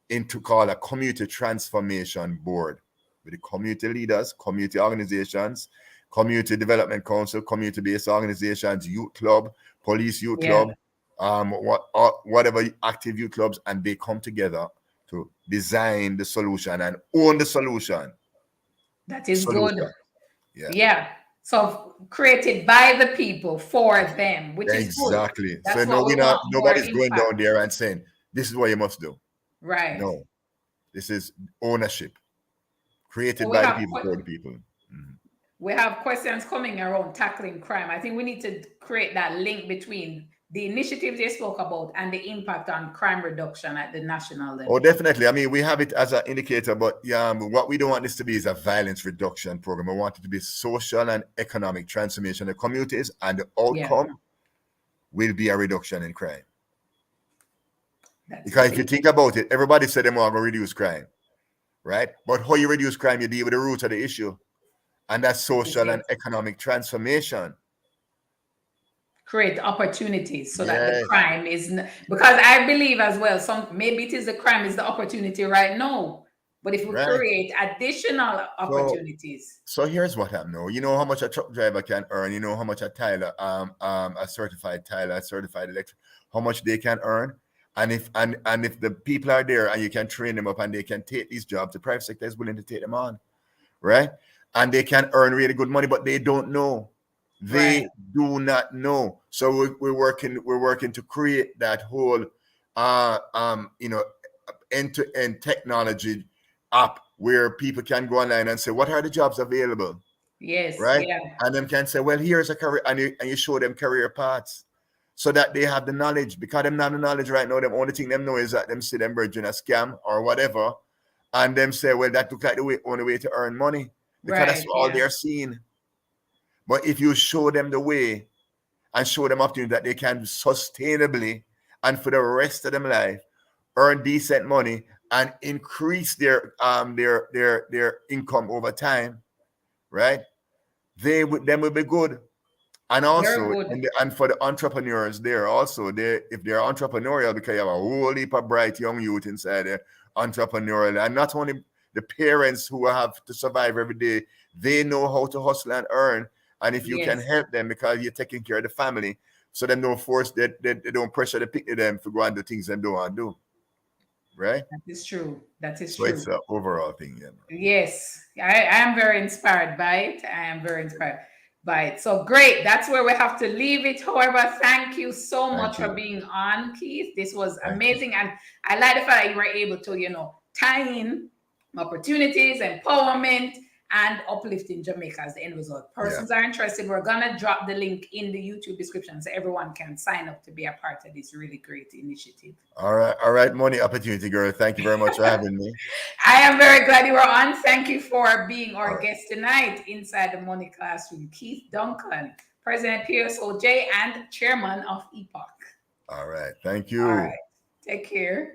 into call a community transformation board with the community leaders, community organizations, community development council, community-based organizations, youth club, police youth club, whatever active youth clubs, and they come together to design the solution and own the solution. That is good. Yeah. So created by the people for them, which is good. Exactly. So nobody's going down there and saying, this is what you must do. Right. No. This is ownership. Created by the people for the people. Mm-hmm. We have questions coming around tackling crime. I think we need to create that link between the initiatives they spoke about and the impact on crime reduction at the national level. Oh, definitely. I mean, we have it as an indicator, but what we don't want this to be is a violence reduction program. We want it to be social and economic transformation of communities, and the outcome will be a reduction in crime. Because if you think about it, everybody said they want to reduce crime, right? But how you reduce crime, you deal with the root of the issue, and that's social and economic transformation. Create opportunities so that the crime is because I believe as well, maybe it is the crime is the opportunity right now, but if we create additional opportunities. So here's what I know. You know how much a truck driver can earn. You know how much a tiler, a certified tiler, a certified electrician, how much they can earn. And if the people are there and you can train them up and they can take these jobs, the private sector is willing to take them on, right? And they can earn really good money, but they don't know. They do not know. So we're working to create that whole end-to-end technology app where people can go online and say, what are the jobs available? Yes. Right. Yeah. And then can say, well, here's a career, and you show them career paths so that they have the knowledge, because them not the knowledge right now. The only thing them know is that them see them virgin a scam or whatever. And them say, well, that look like the only way to earn money, because that's all they're seeing. But if you show them the way and show them opportunity that they can sustainably and for the rest of their life earn decent money and increase their income over time, right? Them will be good. And also, and for the entrepreneurs there also, if they're entrepreneurial, because you have a whole heap of bright young youth inside there, entrepreneurial, and not only the parents who have to survive every day, they know how to hustle and earn. And if you can help them because you're taking care of the family, so them don't force they don't pressure the pick them to go and do things they don't want to do. Right? That is true. That is so true. It's an overall thing. Yeah. Yes. I am very inspired by it. I am very inspired by it. So great. That's where we have to leave it. However, thank you so much for being on, Keith. This was amazing. And I like the fact that you were able to, tie in opportunities, empowerment, and uplifting Jamaica as the end result. Persons are interested. We're gonna drop the link in the YouTube description so everyone can sign up to be a part of this really great initiative. All right, money opportunity girl. Thank you very much for having me. I am very glad you were on. Thank you for being our guest tonight inside the Money Classroom. Keith Duncan, President PSOJ and Chairman of EPOC. All right, thank you. All right, take care.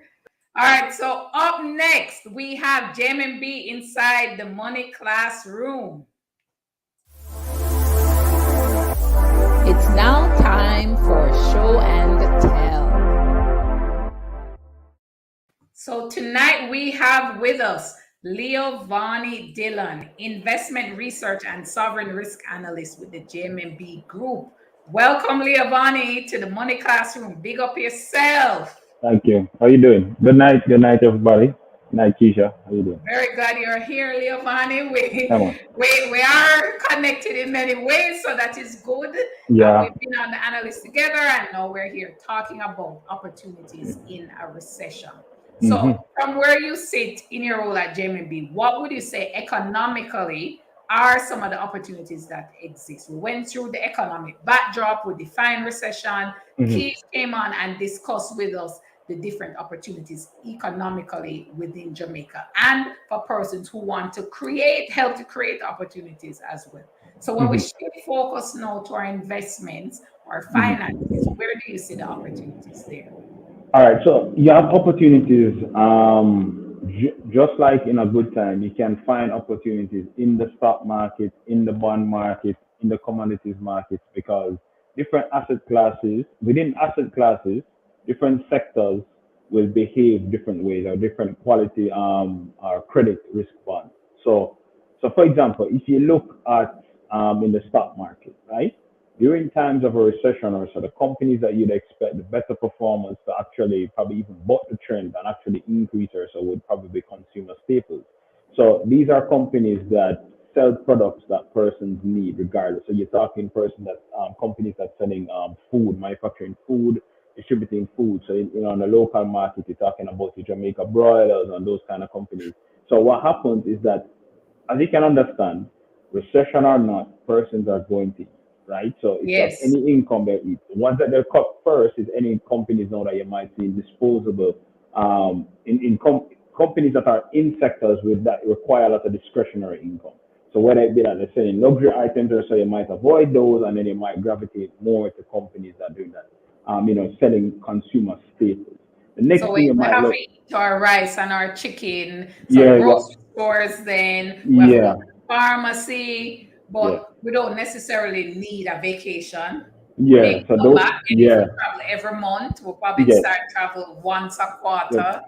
All right, so up next, we have JMMB inside the Money Classroom. It's now time for Show and Tell. So tonight we have with us Leovani Dillon, Investment Research and Sovereign Risk Analyst with the JMMB Group. Welcome, Leovani, to the Money Classroom. Big up yourself. Thank you. How are you doing? Good night, everybody. Good night, Keisha. How are you doing? Very glad you're here, Leovani. We are connected in many ways, so that is good. Yeah. We've been on the analyst together, and now we're here talking about opportunities in a recession. So from where you sit in your role at JMMB, what would you say economically are some of the opportunities that exist? We went through the economic backdrop, we defined recession. Keith came on and discussed with us the different opportunities economically within Jamaica, and for persons who want to help to create opportunities as well. So when we shift focus now to our investments or finances, where do you see the opportunities there? All right, so you have opportunities, just like in a good time, you can find opportunities in the stock market, in the bond market, in the commodities market, because different asset classes, within asset classes, different sectors will behave different ways or different quality or credit risk bonds. So for example, if you look at in the stock market, right? During times of a recession or so, the companies that you'd expect the better performance to actually probably even buck the trend and actually increase or so would probably be consumer staples. So these are companies that sell products that persons need regardless. So you're talking companies that selling food, manufacturing food, distributing food. So in the local market, you're talking about the Jamaica broilers and those kind of companies. So what happens is that, as you can understand, recession or not, persons are going to eat, right? So if you have any income, they eat. The ones that they'll cut first is any companies now that you might see disposable, companies that are in sectors that require a lot of discretionary income. So whether it be that they're selling luxury items or so, you might avoid those, and then you might gravitate more to companies that do that, selling consumer staples. The next thing you might look, our rice and our chicken, grocery stores, then we have pharmacy, but we don't necessarily need a vacation. So those, if we travel every month, we'll probably start travel once a quarter,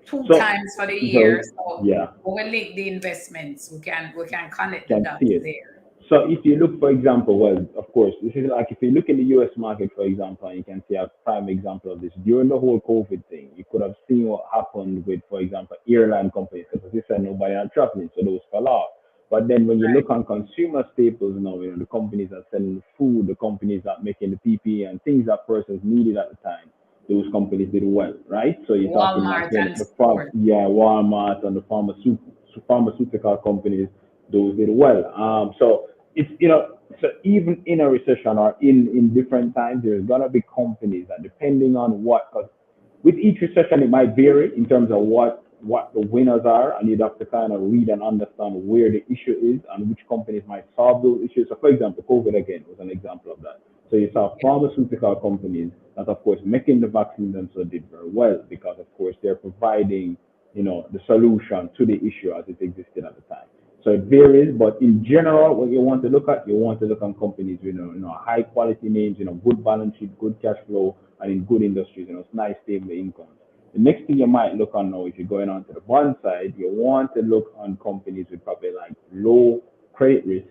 two times for the year. So when we link the investments, we can connect the dots there. So if you look, for example, well, of course, this is like if you look in the US market, for example, you can see a prime example of this. During the whole COVID thing, you could have seen what happened with, for example, airline companies, because as you said, nobody are traveling, so those fell off. But then when you look on consumer staples now, the companies that selling food, the companies that making the PPE and things that persons needed at the time, those companies did well, right? So you're talking Walmart about Walmart and the pharmaceutical companies, those did well. So it's so even in a recession or in different times, there's gonna be companies that depending on because with each recession it might vary in terms of what the winners are, and you'd have to kind of read and understand where the issue is and which companies might solve those issues. So for example, COVID again was an example of that. So you saw pharmaceutical companies that of course making the vaccines and so did very well because of course they're providing the solution to the issue as it existed at the time. So it varies, but in general, what you want to look at, on companies with high quality names, good balance sheet, good cash flow, and in good industries, nice stable income. The next thing you might look on now, if you're going on to the bond side, you want to look on companies with probably like low credit risk,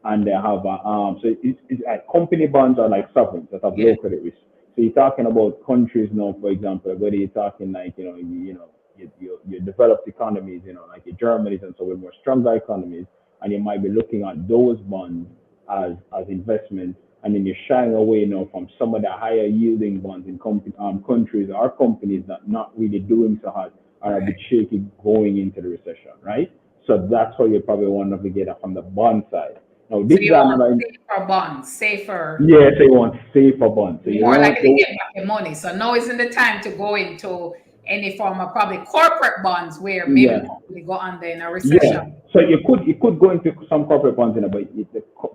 and they have so it's like company bonds are like sovereigns that have low credit risk. So you're talking about countries now, for example, whether you're talking like your developed economies, like your Germany's and so with more stronger economies, and you might be looking at those bonds as investments, and then you're shying away now from some of the higher yielding bonds in countries or companies that not really doing so hot are a bit shaky going into the recession, right? So that's how you probably want to navigate from the bond side. Now, this is safer bonds, safer. Yeah, so you want safer bonds. So more likely to get back your money. So now isn't the time to go into any form of probably corporate bonds where maybe we go under in a recession. Yeah. So you could go into some corporate bonds, but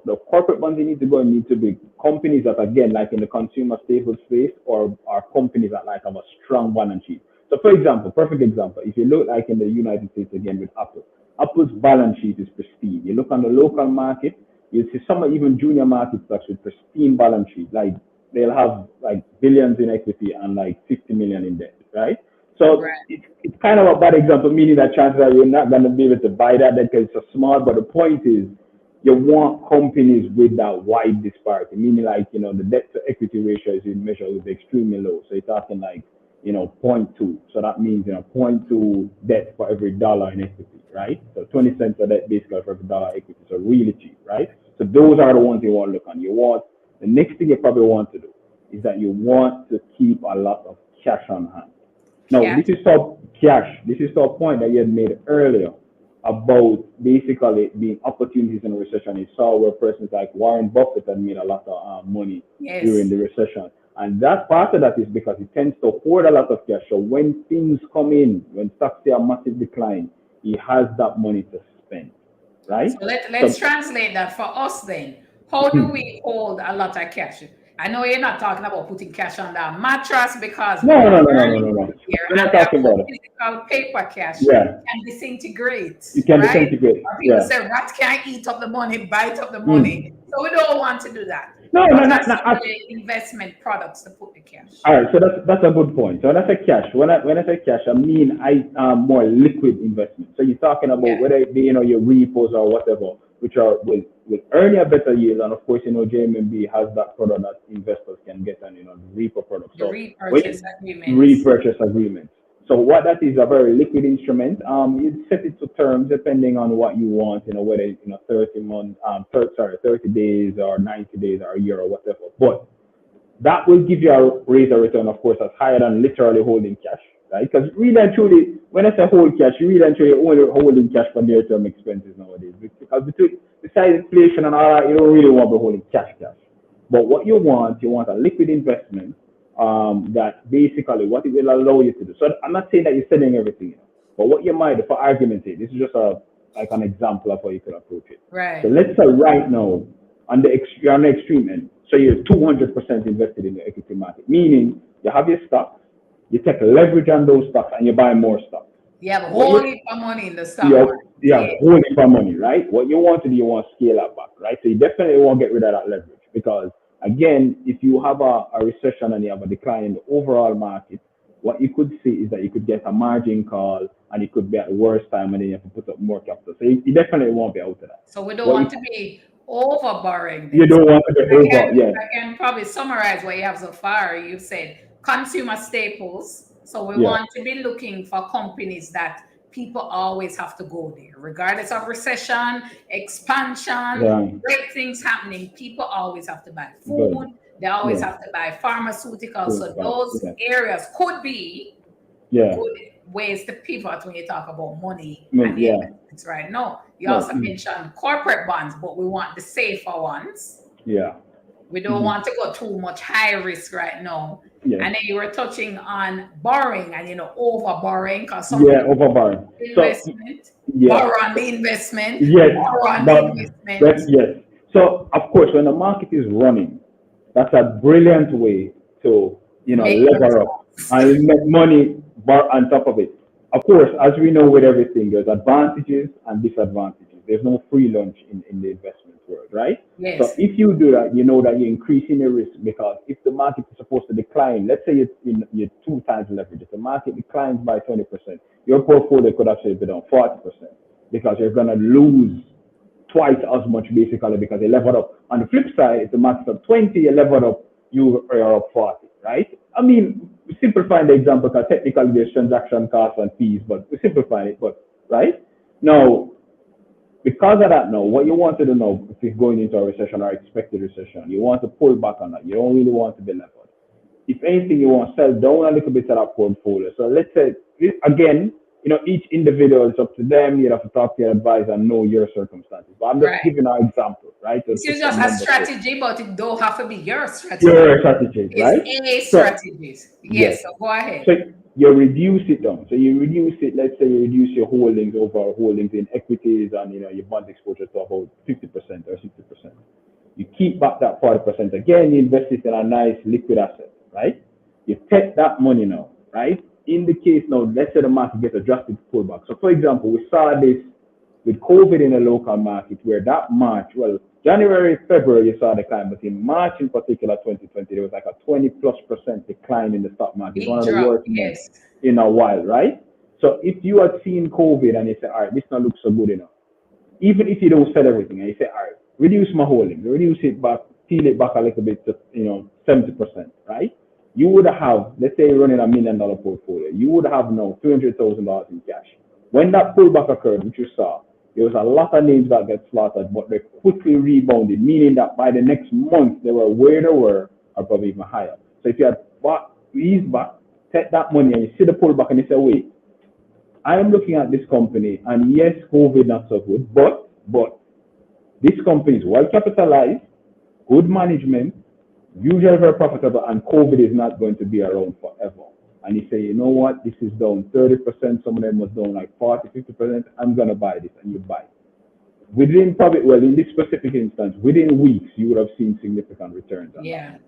the corporate bonds you need to go and need to be companies that again like in the consumer staples space or are companies that like have a strong balance sheet. So for example, perfect example, if you look like in the United States again with Apple, Apple's balance sheet is pristine. You look on the local market, you see some even junior market stocks with pristine balance sheet, like they'll have like billions in equity and like 50 million in debt, right? So it's kind of a bad example, meaning that chances are you're not going to be able to buy that because it's so small. But the point is, you want companies with that wide disparity, meaning like, the debt to equity ratio is measured with extremely low. So you're talking like, 0.2. So that means, 0.2 debt for every dollar in equity, right? So 20 cents of debt basically for every dollar equity. So really cheap, right? So those are the ones you want to look on. The next thing you probably want to do is that you want to keep a lot of cash on hand. Now, this is the point that you had made earlier about basically being opportunities in a recession. You saw where persons like Warren Buffett had made a lot of money during the recession. And that part of that is because it tends to hoard a lot of cash. So when things come in, when stocks see a massive decline, he has that money to spend, right? So let's translate that for us then. How do we hold a lot of cash? I know you're not talking about putting cash on that mattress because No. We're not talking about it. Physical paper cash Yeah. can disintegrate. It can right? disintegrate. Or people Yeah. say rats can't eat up the money, bite up the money. So we don't want to do that. No. Investment products to put the cash. All right, so that's a good point. So when I say cash, when I say cash, I mean more liquid investment. So you're talking about whether it be your repos or whatever, which are will earn you a better yield, and of course JMMB has that product that investors can get, and the repo product. So repurchase agreements. So what that is, a very liquid instrument. You set it to terms depending on what you want, whether 30 days or 90 days or a year or whatever. But that will give you a rate of return, of course, that's higher than literally holding cash, right? Because really and truly, when I say hold cash, you really and truly only holding cash for near-term expenses nowadays. Because besides inflation and all that, you don't really want to be holding cash. But what you want a liquid investment that basically what it will allow you to do. So I'm not saying that you're selling everything, but what you might do, for argument's sake, this is just like an example of how you could approach it. Right. So let's say right now, you're on the extreme end. So you're 200% invested in the equity market, meaning you have your stocks, you take leverage on those stocks, and you buy more stocks. You have holding for money in the stock market. Yeah, holding for money, right? What you want to do, you want to scale that back, right? So you definitely won't get rid of that leverage because, again, if you have a recession and you have a decline in the overall market, what you could see is that you could get a margin call and it could be at the worst time and then you have to put up more capital. So you definitely won't be out of that. So we don't want to be over borrowing. You don't want to be over, yeah. I can probably summarize what you have so far. You've said consumer staples. So we want to be looking for companies that people always have to go there, regardless of recession, expansion, great things happening. People always have to buy food. They always have to buy pharmaceuticals. So those areas could be good ways to pivot when you talk about money and investments, right? No, you also mentioned corporate bonds, but we want the safer ones. Yeah. We don't want to go too much high risk right now. Yeah. And then you were touching on borrowing and over borrowing because over borrowing. Investment, borrow on the investment, borrow on the investment. Yes. So of course, when the market is running, that's a brilliant way to lever up and make money on top of it. Of course, as we know with everything, there's advantages and disadvantages. There's no free lunch in the investment world, right? Yes. So if you do that, you know that you're increasing the risk because if the market is supposed to decline, let's say you're 2 times leverage, if the market declines by 20%, your portfolio could actually be down 40% because you're going to lose twice as much basically because you levered up. On the flip side, if the market's up 20, you levered up, you are up 40, right? I mean, we simplifying the example because technically there's transaction costs and fees, but we simplify it, right? Now, because of that now, what you want to do now, if you're going into a recession or expected recession, you want to pull back on that. You don't really want to be levered. If anything, you want to sell down a little bit of that portfolio. So let's say, again, each individual, it's up to them. You have to talk to your advisor and know your circumstances. But I'm just giving an example, right? This is just a strategy, but it don't have to be your strategy. Your strategy, right? It's strategies. Yes, so go ahead. So you reduce it down. So you reduce it, let's say you reduce your holdings in equities and your bond exposure to about 50% or 60%. You keep back that 40%. Again, you invest it in a nice liquid asset, right? You take that money now, right? In the case now, let's say the market gets a drastic pullback. So for example, we saw this with COVID in the local market where that March, January, February, you saw a decline, but in March in particular, 2020, there was like a 20+% decline in the stock market. One of the worst months in a while, right? So if you had seen COVID and you say, all right, this not looks so good enough, even if you don't sell everything and you say, all right, reduce my holdings, reduce it back, peel it back a little bit to 70%, right? You would have, let's say you're running $1 million portfolio, you would have now $300,000 in cash. When that pullback occurred, which you saw, there was a lot of names that get slaughtered, but they quickly rebounded, meaning that by the next month, they were where they were or probably even higher. So if you had eased back, take that money and you see the pullback and you say, wait, I am looking at this company and yes, COVID not so good, but this company is well capitalized, good management, usually very profitable, and COVID is not going to be around forever. And you say, you know what, this is down 30%, some of them was down like 40, 50%, I'm going to buy this, and you buy. Within probably, well, in this specific instance, within weeks, you would have seen significant returns. Yeah.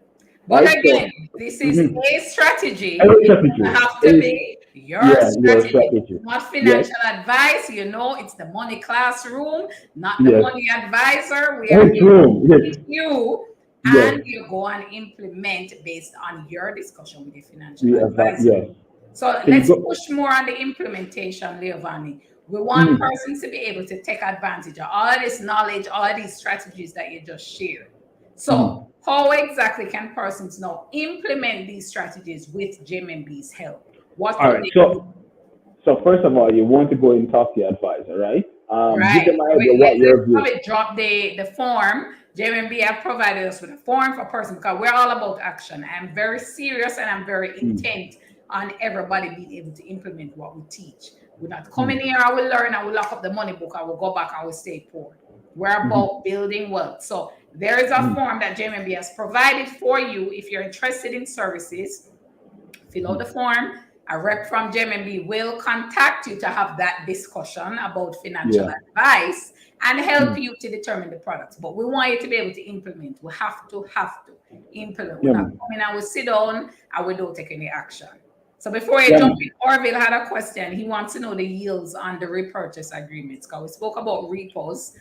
But right? again, this is a strategy. It have to be your strategy, not financial advice. You know, it's the money classroom, not the money advisor. We are with you, and you go and implement based on your discussion with the financial advisor. So let's push more on the implementation, Leovani. We want persons to be able to take advantage of all this knowledge, all these strategies that you just shared. So how exactly can persons now implement these strategies with JMMB's help? What all right, so first of all, you want to go and talk to your advisor, right? Right. Give them an idea what your view. Drop the form. JMMB have provided us with a form for person because we're all about action. I'm very serious and I'm very intent on everybody being able to implement what we teach. We're not coming here, I will learn, I will lock up the money book, I will go back, I will stay poor. We're about building wealth. So there is a form that JMMB has provided for you. If you're interested in services, fill out the form. A rep from JMMB will contact you to have that discussion about financial advice and help you to determine the products. But we want you to be able to implement. We have to implement. We're not coming and we sit down and we don't take any action. So before you jump in, Orville had a question. He wants to know the yields on the repurchase agreements. Because we spoke about repos.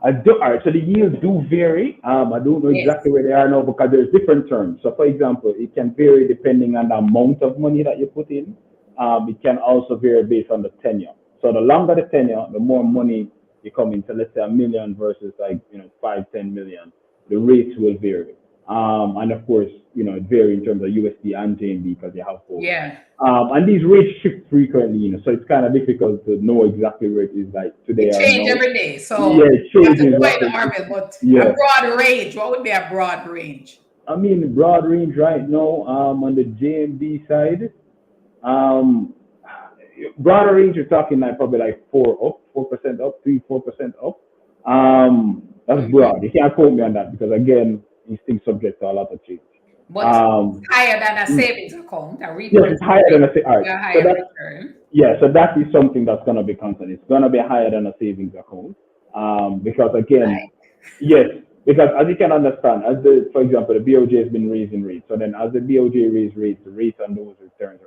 I do. All right, so the yields do vary. I don't know exactly where they are now because there's different terms. So, for example, it can vary depending on the amount of money that you put in. It can also vary based on the tenure. So, the longer the tenure, the more money you come in. So, let's say $1 million versus 5-10 million. The rates will vary. And of course, it varies in terms of USD and JMB because you have both. And these rates shift frequently, so it's kind of difficult to know exactly where it is like today. It changes every day. So it changes. But a broad range. What would be a broad range? I mean, broad range right now on the JMB side, broader range you're talking like probably like 4% up, 3-4% up. That's broad. You can't quote me on that because again, these things subject to a lot of change. But higher than a savings account, it's higher than a savings. So that is something that's going to be constant. It's going to be higher than a savings account because again, because as you can understand, for example, the BOJ has been raising rates. So then as the BOJ raise rates, the rates on those returns,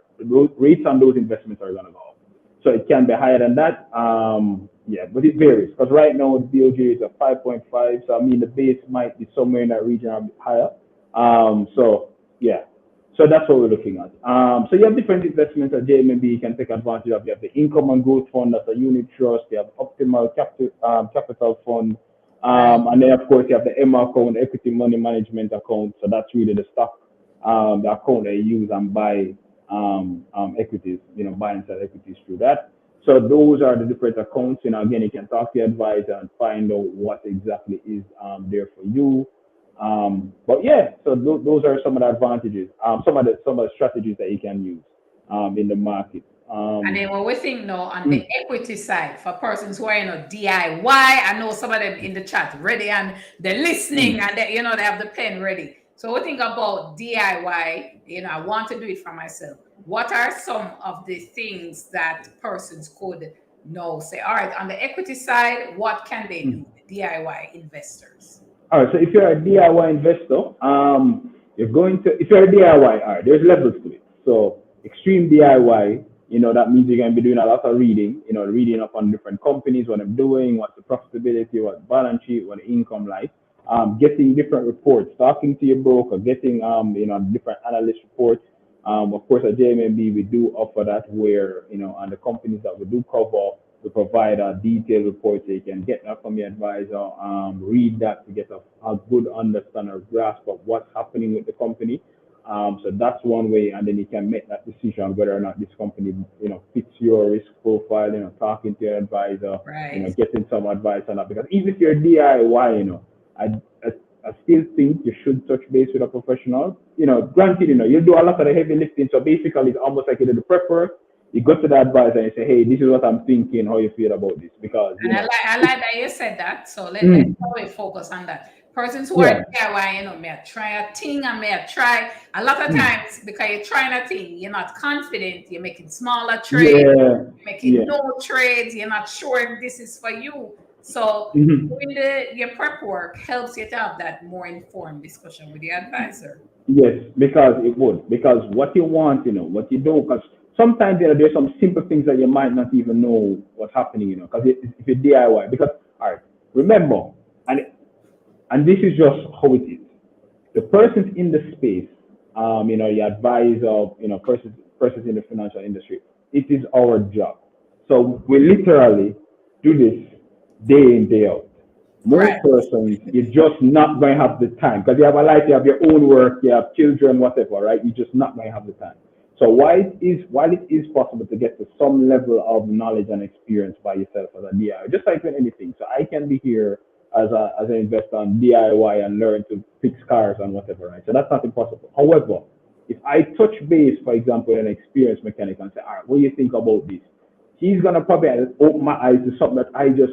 rates on those investments are going to go up. So it can be higher than that. But it varies because right now the BOJ is at 5.5. So I mean the base might be somewhere in that region a bit higher. So that's what we're looking at. So you have different investments at JMMB you can take advantage of. You have the income and growth fund, that's a unit trust. You have optimal capital fund. And then of course you have the EMA account, equity money management account. So that's really the stock, the account that you use and buy equities, buy and sell equities through that. So those are the different accounts. Again, you can talk to your advisor and find out what exactly is there for you. So those are some of the advantages, some of the strategies that you can use in the market. And then what we think now on the equity side for persons who are DIY, I know some of them in the chat ready and they're listening and they have the pen ready. So we think about DIY, I want to do it for myself. What are some of the things that persons could know? Say, all right, on the equity side, what can they do? DIY investors. All right, so if you're a DIY investor, if you're a DIY, all right, there's levels to it. So extreme DIY, that means you're going to be doing a lot of reading, reading up on different companies, what I'm doing, what's the profitability, what the balance sheet, what the income like, getting different reports, talking to your broker, getting, different analyst reports. Of course, at JMMB, we do offer that where, on the companies that we do cover, we provide a detailed report so you can get that from your advisor, read that to get a good understanding or grasp of what's happening with the company. So that's one way, and then you can make that decision whether or not this company, fits your risk profile, talking to your advisor, getting some advice on that. Because even if you're DIY, I still think you should touch base with a professional. Granted, you do a lot of the heavy lifting. So basically, it's almost like you do the prep work. You go to the advisor and you say, hey, this is what I'm thinking, how you feel about this. Because I like that you said that. So let's probably focus on that. Persons who are DIY, may I try a thing and may I try a lot of times because you're trying a thing, you're not confident, you're making smaller trades, you're making no trades, you're not sure if this is for you. So doing your prep work helps you to have that more informed discussion with the advisor. Yes, because it would. Because what you want, what you don't, because sometimes there's some simple things that you might not even know what's happening, because if you're DIY, because, all right, remember, and this is just how it is. The persons in the space, your advisor, persons in the financial industry, it is our job. So we literally do this day in, day out. Most persons, you're just not going to have the time because you have a life, you have your own work, you have children, whatever, right? You're just not going to have the time. So while it is possible to get to some level of knowledge and experience by yourself as a DIY, just like with anything. So I can be here as an investor on DIY and learn to fix cars and whatever, right? So that's not impossible. However, if I touch base, for example, with an experienced mechanic and say, all right, what do you think about this? He's going to probably open my eyes to something that I just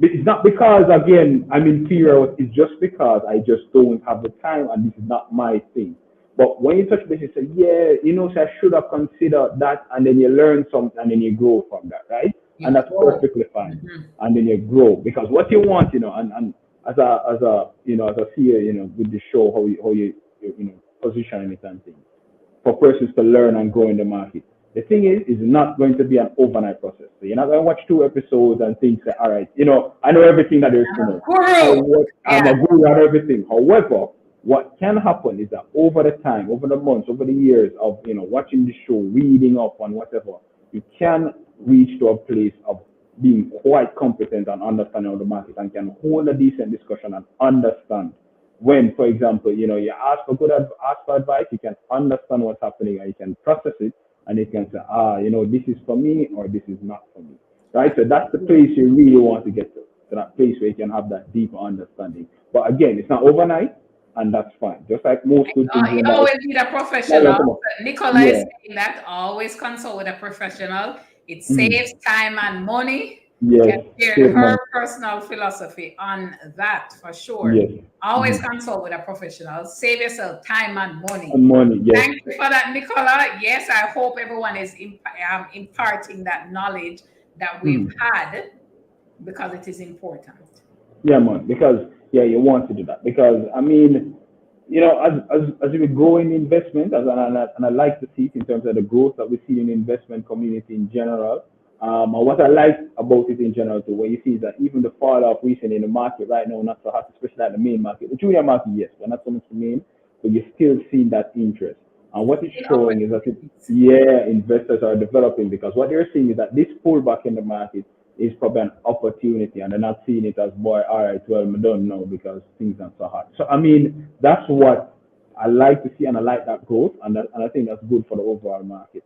it's not because, again, I'm inferior. It's just because I just don't have the time and this is not my thing. But when you touch base, you say, so I should have considered that, and then you learn something and then you grow from that, right? And that's perfectly fine. And then you grow because what you want, and as a CEO, with the show, how you position it and things for persons to learn and grow in the market. The thing is not going to be an overnight process. So you're not going to watch 2 episodes and think, all right, I know everything that there is to know. I'm a guru at everything. However, what can happen is that over the time, over the months, over the years of, watching the show, reading up on whatever, you can reach to a place of being quite competent and understanding of the market and can hold a decent discussion and understand when, for example, you ask for advice, you can understand what's happening and you can process it. And it can say, this is for me or this is not for me, right? So that's the place you really want to get to that place where you can have that deeper understanding. But again, it's not overnight, and that's fine. Just like most good things. You always need a professional. Nicola is saying that always consult with a professional. It saves time and money. Yes. Her personal philosophy on that for sure. Yes. Always consult with a professional. Save yourself time and money. Yes. Thank you for that, Nicola. Yes, I hope everyone is imparting that knowledge that we've had because it is important. Yeah, man. Because you want to do that because as we grow in investment, and I like to see it in terms of the growth that we see in the investment community in general. And what I like about it in general too, what you see is that even the fall off recently in the market right now, not so hot, especially at the main market. The junior market, yes, but not so much the main, but you're still seeing that interest. And what it's showing is that investors are developing because what they're seeing is that this pullback in the market is probably an opportunity and they're not seeing it as, all right, well, I don't know because things are so hot. So, that's what I like to see and I like that growth and I think that's good for the overall market.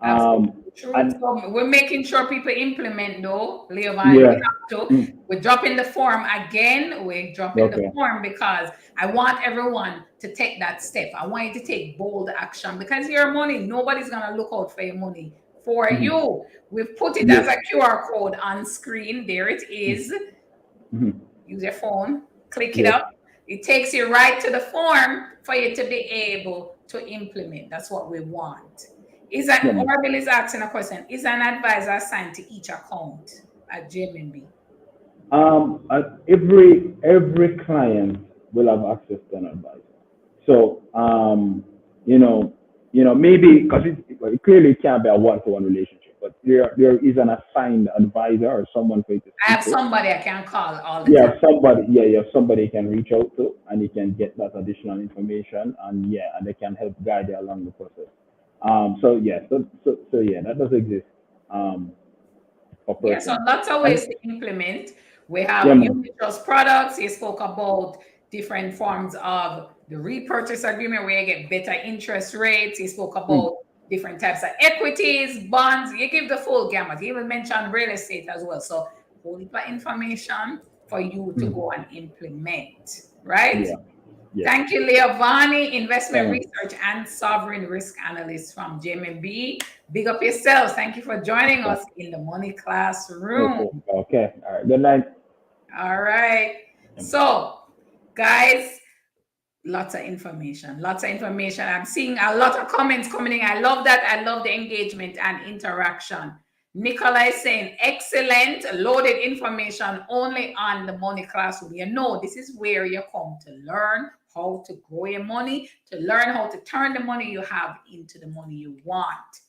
And so we're making sure people implement though, Leovan. We have to. We're dropping the form again. We're dropping the form because I want everyone to take that step. I want you to take bold action because your money, nobody's gonna look out for your money for you. We've put it as a QR code on screen. There it is. Use your phone, click it up. It takes you right to the form for you to be able to implement. That's what we want. Orville is asking a question. Is an advisor assigned to each account at JMMB? Every client will have access to an advisor. So, maybe because it clearly can't be a one-to-one relationship, but there is an assigned advisor or someone for you to speak I have somebody I can call all the time. You have somebody you can reach out to, and you can get that additional information, and they can help guide you along the process. That does exist. So lots of ways to implement. We have unit trust products. You spoke about different forms of the repurchase agreement where you get better interest rates. You spoke about different types of equities, bonds. You give the full gamut. You even mentioned real estate as well. So whole heap of information for you to go and implement, right? Thank you, Leovani, investment research and sovereign risk analyst from JMMB. Big up yourselves. Thank you for joining us in the Money Classroom. Okay. All right. Good night. All right. So Guys, lots of information. I'm seeing a lot of comments coming in. I love that. I love the engagement and interaction. Nicola is saying, excellent, loaded information only on the money classroom. You know, this is where you come to learn how to grow your money, to learn how to turn the money you have into the money you want,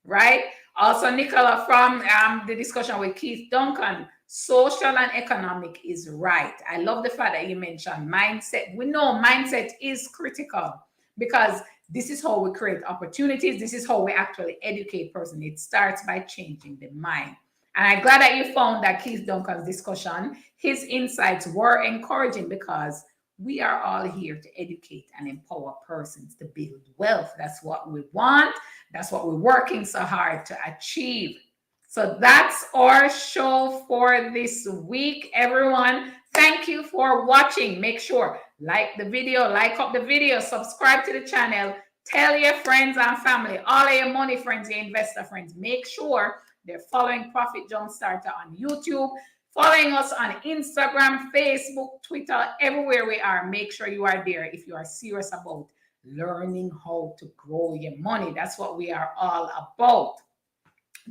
right? Also, Nicola, from the discussion with Keith Duncan, social and economic is right. I love the fact that you mentioned mindset. We know mindset is critical because this is how we create opportunities. This is how we actually educate person. It starts by changing the mind. And I'm glad that you found that Keith Duncan's discussion, his insights were encouraging because we are all here to educate and empower persons to build wealth. That's what we want. That's what we're working so hard to achieve. So that's our show for this week, everyone. Thank you for watching. Make sure like the video, like up the video, subscribe to the channel, tell your friends and family, all of your money friends, your investor friends. Make sure they're following Profit Jumpstarter on YouTube, following us on Instagram, Facebook, Twitter, everywhere we are. Make sure you are there if you are serious about learning how to grow your money. That's what we are all about.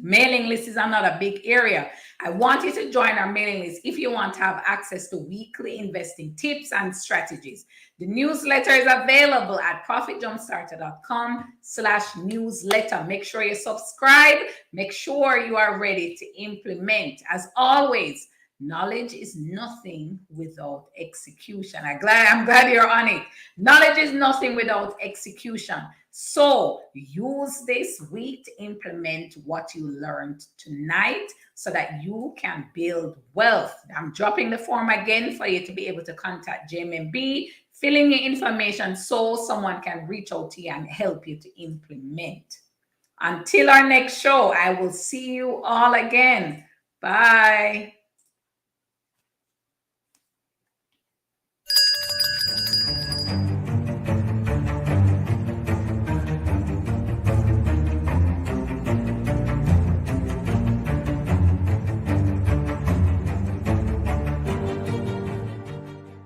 Mailing list is another big area. I want you to join our mailing list if you want to have access to weekly investing tips and strategies. The newsletter is available at profitjumpstarter.com/newsletter. Make sure you subscribe. Make sure you are ready to implement. As always, knowledge is nothing without execution. I'm glad you're on it. Knowledge is nothing without execution. So use this week to implement what you learned tonight so that you can build wealth. I'm dropping the form again for you to be able to contact JMMB, fill in your information so someone can reach out to you and help you to implement. Until our next show, I will see you all again. Bye.